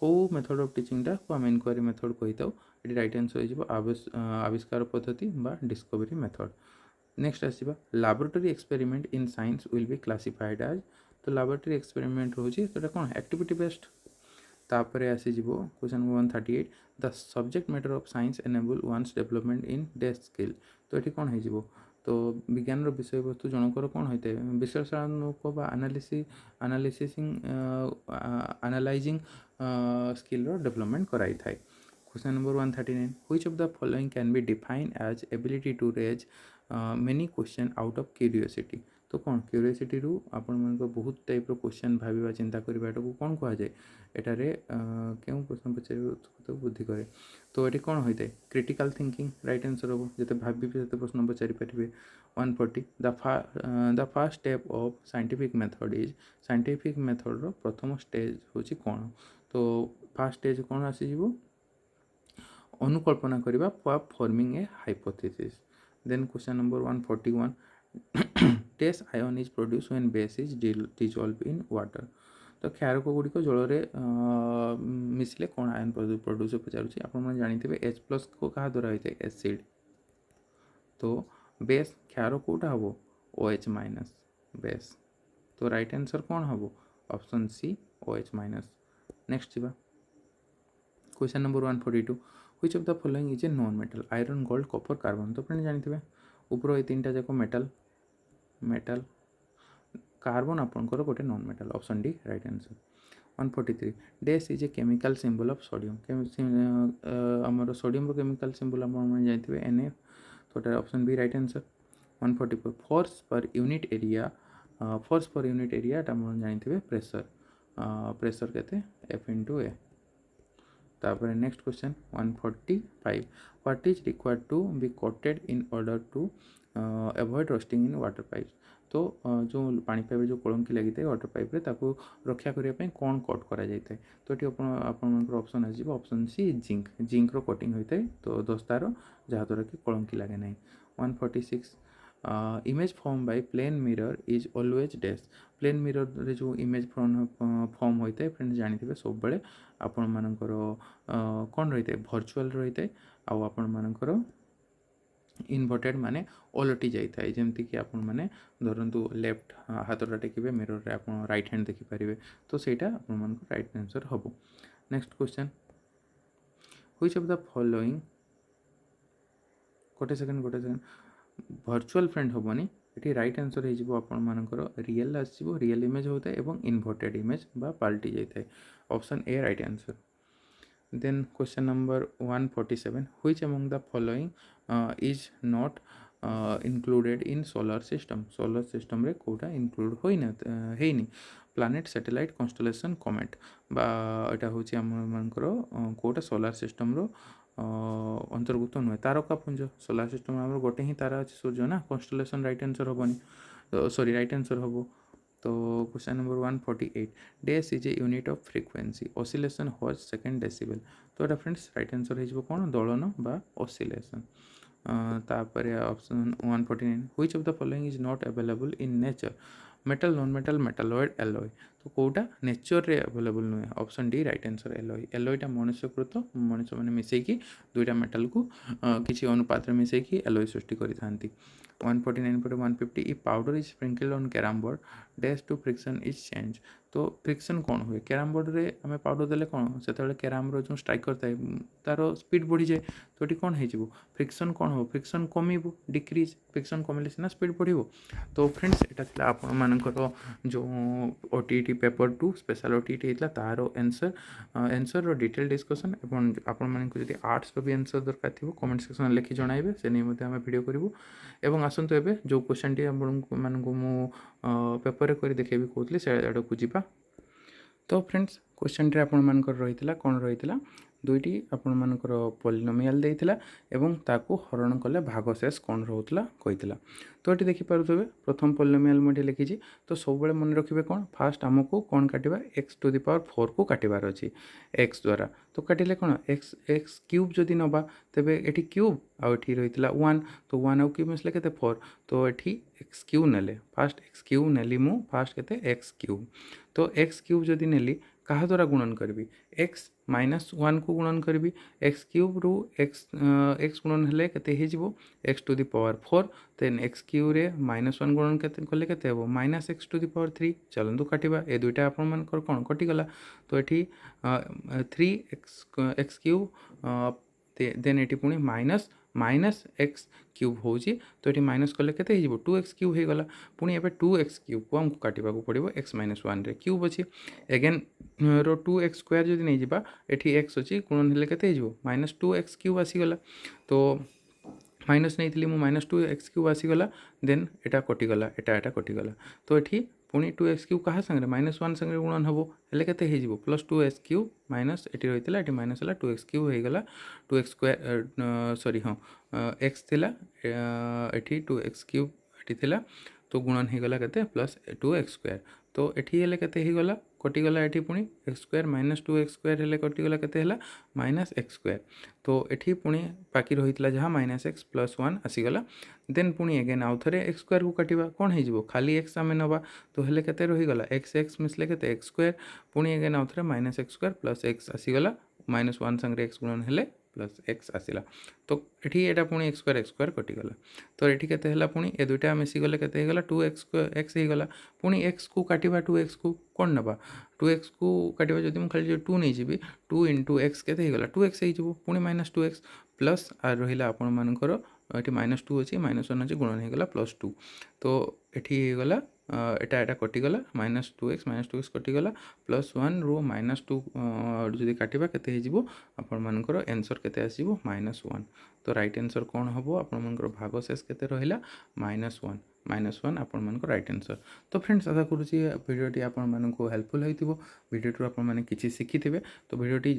कौ मेथड ऑफ टीचिंग को आम इनक्वारी मेथड कही था ये राइट आंसर हो आविष्कार पद्धति बा डिस्कवरी मेथड। नेक्स्ट आसवा laboratory experiment in science will be classified as. तो लैबोरेटरी एक्सपेरिमेंट रोचे तो कौन एक्टिविटी बेस्ड। तापर आसीज question number 138 the subject matter of science enable one's development in desk skill. तो ये कौन हो तो विज्ञान विषय वस्तु जनकर कौन होता है विश्लेषणात्मक एनालाइजिंग स्किल डेवलपमेंट कराई थाए। Question number 139 which of the following can be define as ability to raise many question out of curiosity. तो कौन क्यूरियोसिटी रू आपण बहुत टाइप क्वेश्चन भाविबा चिंता करबा कौन कहुए एटारे क्यों प्रश्न पचार बुद्धि करे। तो ये कौन होता है क्रिटिकल थिंकिंग राइट आंसर हम जिते भावी से प्रश्न पचारि पारे। 140 the first step of scientific method is scientific method रो प्रथम स्टेज होची कौन। तो फर्स्ट स्टेज कौन आसीजिवो अनुकल्पना करबा forming a hypothesis. Then question number 141 test ion is produce when base is dissolve in water. तो क्षारक गुड़िक जल मिसले कौन आयन प्रोड्यूस पचारूँ आप जानते एच प्लस को क्या द्वारा होता है एसिड। तो बेस क्षार कौटा हम OH माइनस बेस। तो राइट आंसर कौन हम option C OH minus. Next जा question number 142 which of the following is a non metal iron gold copper carbon. तो फ्रेंड जानते ऊपर ये तीन जाक मेटल मेटल कार्बन आपंकर गोटे non metal option D right answer. 143 dash is a chemical symbol of sodium आमर sodium chemical symbol आप जानते Na। तो option B right answer. 144 force per unit area force per unit area आप जानते pressure pressure केते F into A. तापर next question 145 what is required to be coated in order to avoid rusting in water pipe. तो जो पानी pipe जो कलंकी लगी था वाटर पाइप ताको रक्षा करने कौन कट करा जाए तो ये आपंकर ऑप्शन आस ऑप्शन सी जिंक जिंक रो कोटिंग होता है तो दस्तार जहाँद्वारा कि कलंकी लगे ना। 146 image form by plane mirror is always dash plane mirror रे जो इमेज फॉर्म होता है फ्रेंड्स जानते सब बड़े आपण मानकर कौन रही है भर्चुआल रही है आपण मानकर इनवर्टेड माने ओलटी जाए जमती कि आपण मैंने धरतु लेफ्ट हाथटा टेकिबे मिरर रे आपण राइट हैंड देखिपारे तो सहीटा आपण मान राइट आंसर हम। Next question which of the following गोटे सेकेंड भर्चुआल फ्रेंड हेनी ये राइट आंसर हो रियल आसो रियल इमेज होता है और इनवर्टेड इमेज बा पलटि जाए option A right answer. Then question number 147 which among the following is not included in solar system रे कोटा इंक्लूड होइनी प्लानेट सैटेलाइट कन्स्टलेशन कमेट बा एटा होची हमनकर कोटा सोलर सिस्टम रो अंतर्भुक्त नुहे तारकापुंज सोलार सिस्टम आम गोटे ही तारा अच्छे सूर्य ना कन्स्टलेशन राइट आंसर हेनी तो सॉरी राइट आंसर हम। तो question number 148 dash is a unit of frequency oscillation hertz second decibel तो ये फ्रेंड्स राइट आंसर हो कौन दोलन बा ऑसिलेशन। तापर option 149 which of the following is not available in nature metal non metal metalloid alloy तो कौटा nature रे available नुहे ऑप्शन डी राइट आंसर एलॉयटा मनुष्यकृत मनुष्य मैंने मिसेकी दुईटा मेटाल को किसी अनुपात में मिसेकी एलॉय सृष्टि करी। 149 पर 150 इ powder is sprinkled on carrom board dash to friction is change तो फ्रिक्शन कौन हुए कैरम बोर्ड रे आम पाउडर देले कौन से कैरम रो जो स्ट्राइकर थाए तार स्पीड बढ़ी जाए तो ये कौन हो फ्रिक्शन कौन हो फ्रिक्शन कमिब डिक्रीज फ्रिक्शन कमिले सीना स्पीड बढ़ो। तो फ्रेंड्स यहाँ आपण मानकर जो ओटीटी पेपर 2 स्पेशल ओटीटी होता तार आंसर डिटेल डिस्कसन और आपण मानक जब आर्ट्स भी आंसर दरकार थी कमेंट सेक्शन लिखि जणाइबे से नहीं आम वीडियो करूँ। एवं आसतु एबे जो क्वेश्चन टी मानक मु पेपर कर देखेबी कहूली से आड़क जा। तो फ्रेंड्स क्वेश्चन टी आपण मानकर रही कौन रही दुईटी आपण मानकर पॉलिनोमियल देइथिला एवं ताकू हरण कले भागशेष कौन रोला कहीथिला। तो ये देखिपे प्रथम पॉलिनोमियल मुझे लिखी तो सब बड़े मन रखिए कौन फास्ट आमको कौन काटिबा x टू द पावर 4 को काटिबार अछि x द्वारा तो काटिले कौन x क्यूब जदि नबा तेबे एठी क्यूब आउ एठी रहितला 1 तो 1 आउ क्यूब मिसले केते 4 तो एठी x क्यूब नेले फास्ट x क्यूब नेली मु फास्ट केते x क्यूब तो x क्यूब जदि नेली कहा द्वारा गुणन करी x -1 को गुणन करी एक्स क्यूब रु एक्स गुणन हेले केते हिजिबो x to the power 4 then x cube रे -1 गुणन केते कले केते हेबो -x टू द पावर 3 चलंतु काटिबा ए दुईटा आपण मानकर कोन कटि गला तो एठी 3x क्यूब देन एठी पुणी माइनस एक्स क्यूब हो तो ये माइनस कले केते हिजिबो 2x क्यूब हो गला पुणी एबे 2x क्यूब को हमको काटिबा को पड़िबो x -1 रे क्यूब अछि अगेन रो 2x स्क्वायर जदि नहीं जिबा एठी x अछि गुणन हेले केते हिजिबो -2x क्यूब आसी गला तो माइनस नहीं थी -2x क्यूब आसीगला देन एटा कटिगला एटा कटिगला तो ये पुणी 2x क्यूब क्या संगे -1 संगे गुणन हम हेले केते हिजिबो +2x क्यूब माइनस एटी रही है माइनस है 2x क्यूब हो गला 2x स्क्वायर सॉरी हाँ x थिला एटी 2x क्यूब एटी थिला तो गुणन हो गला केते +2x स्क्वायर तो एटी हेले केते ही गला कटिगला एटी पुणी x स्क्वायर -2x स्क्वायर हेले कटिगला केते हला -x स्क्वायर तो एटी पुणी बाकी रही जहाँ -x +1 आसीगला देन पुणी अगेन आउ थे x स्क्वायर को काटिबा कौन हो खाली x आम नवा तो हेले केते रहीगला x मिसले केते x स्क्वायर पुणी अगेन आउ थे -x स्क्वायर +x आसीगला -1 संगे x गुणन हेले +x आसला तो ये एटा पुणी x स्क्वायर कटिगला तो ये केते हला पुणी ए दुईटा मिसीगले केते गला 2x हो गला पुणी x को काटिबा 2x को कौन नबा 2x को काटिबा जदि मु खाली 2 नहीं जीबी 2 × x केते गला 2x हो पुणी -2x प्लस आर रहिला आपण मानकर ये -2 अच्छी -1 अच्छी गुणन हो गला +2 तो ये गला ଏଟା ଏଟା କଟିଗଲା -2x କଟିଗଲା +1 ରୁ -2 ଯଦି କାଟିବା କେତେ ହେଇଯିବ ଆପଣମାନଙ୍କର ଆନ୍ସର୍ କେତେ ଆସିଯିବ -1। ତ ରାଇଟ୍ ଆନ୍ସର୍ କ'ଣ ହେବ ଆପଣମାନଙ୍କର ଭାଗଶେଷ କେତେ ରହିଲା -1 -1 ଆପଣମାନଙ୍କର ରାଇଟ୍ ଆନ୍ସର୍। ତ ଫ୍ରେଣ୍ଡସ୍ ଆଶା କରୁଛି ଭିଡ଼ିଓଟି ଆପଣମାନଙ୍କୁ ହେଲ୍ପଫୁଲ୍ ହୋଇଥିବ, ଭିଡ଼ିଓଟିରୁ ଆପଣମାନେ କିଛି ଶିଖିଥିବେ। ତ ଭିଡ଼ିଓଟି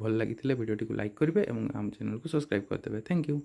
ଭଲ ଲାଗିଥିଲେ ଭିଡ଼ିଓଟିକୁ ଲାଇକ୍ କରିବେ ଏବଂ ଆମ ଚ୍ୟାନେଲକୁ ସବସ୍କ୍ରାଇବ୍ କରିଦେବେ। Thank you.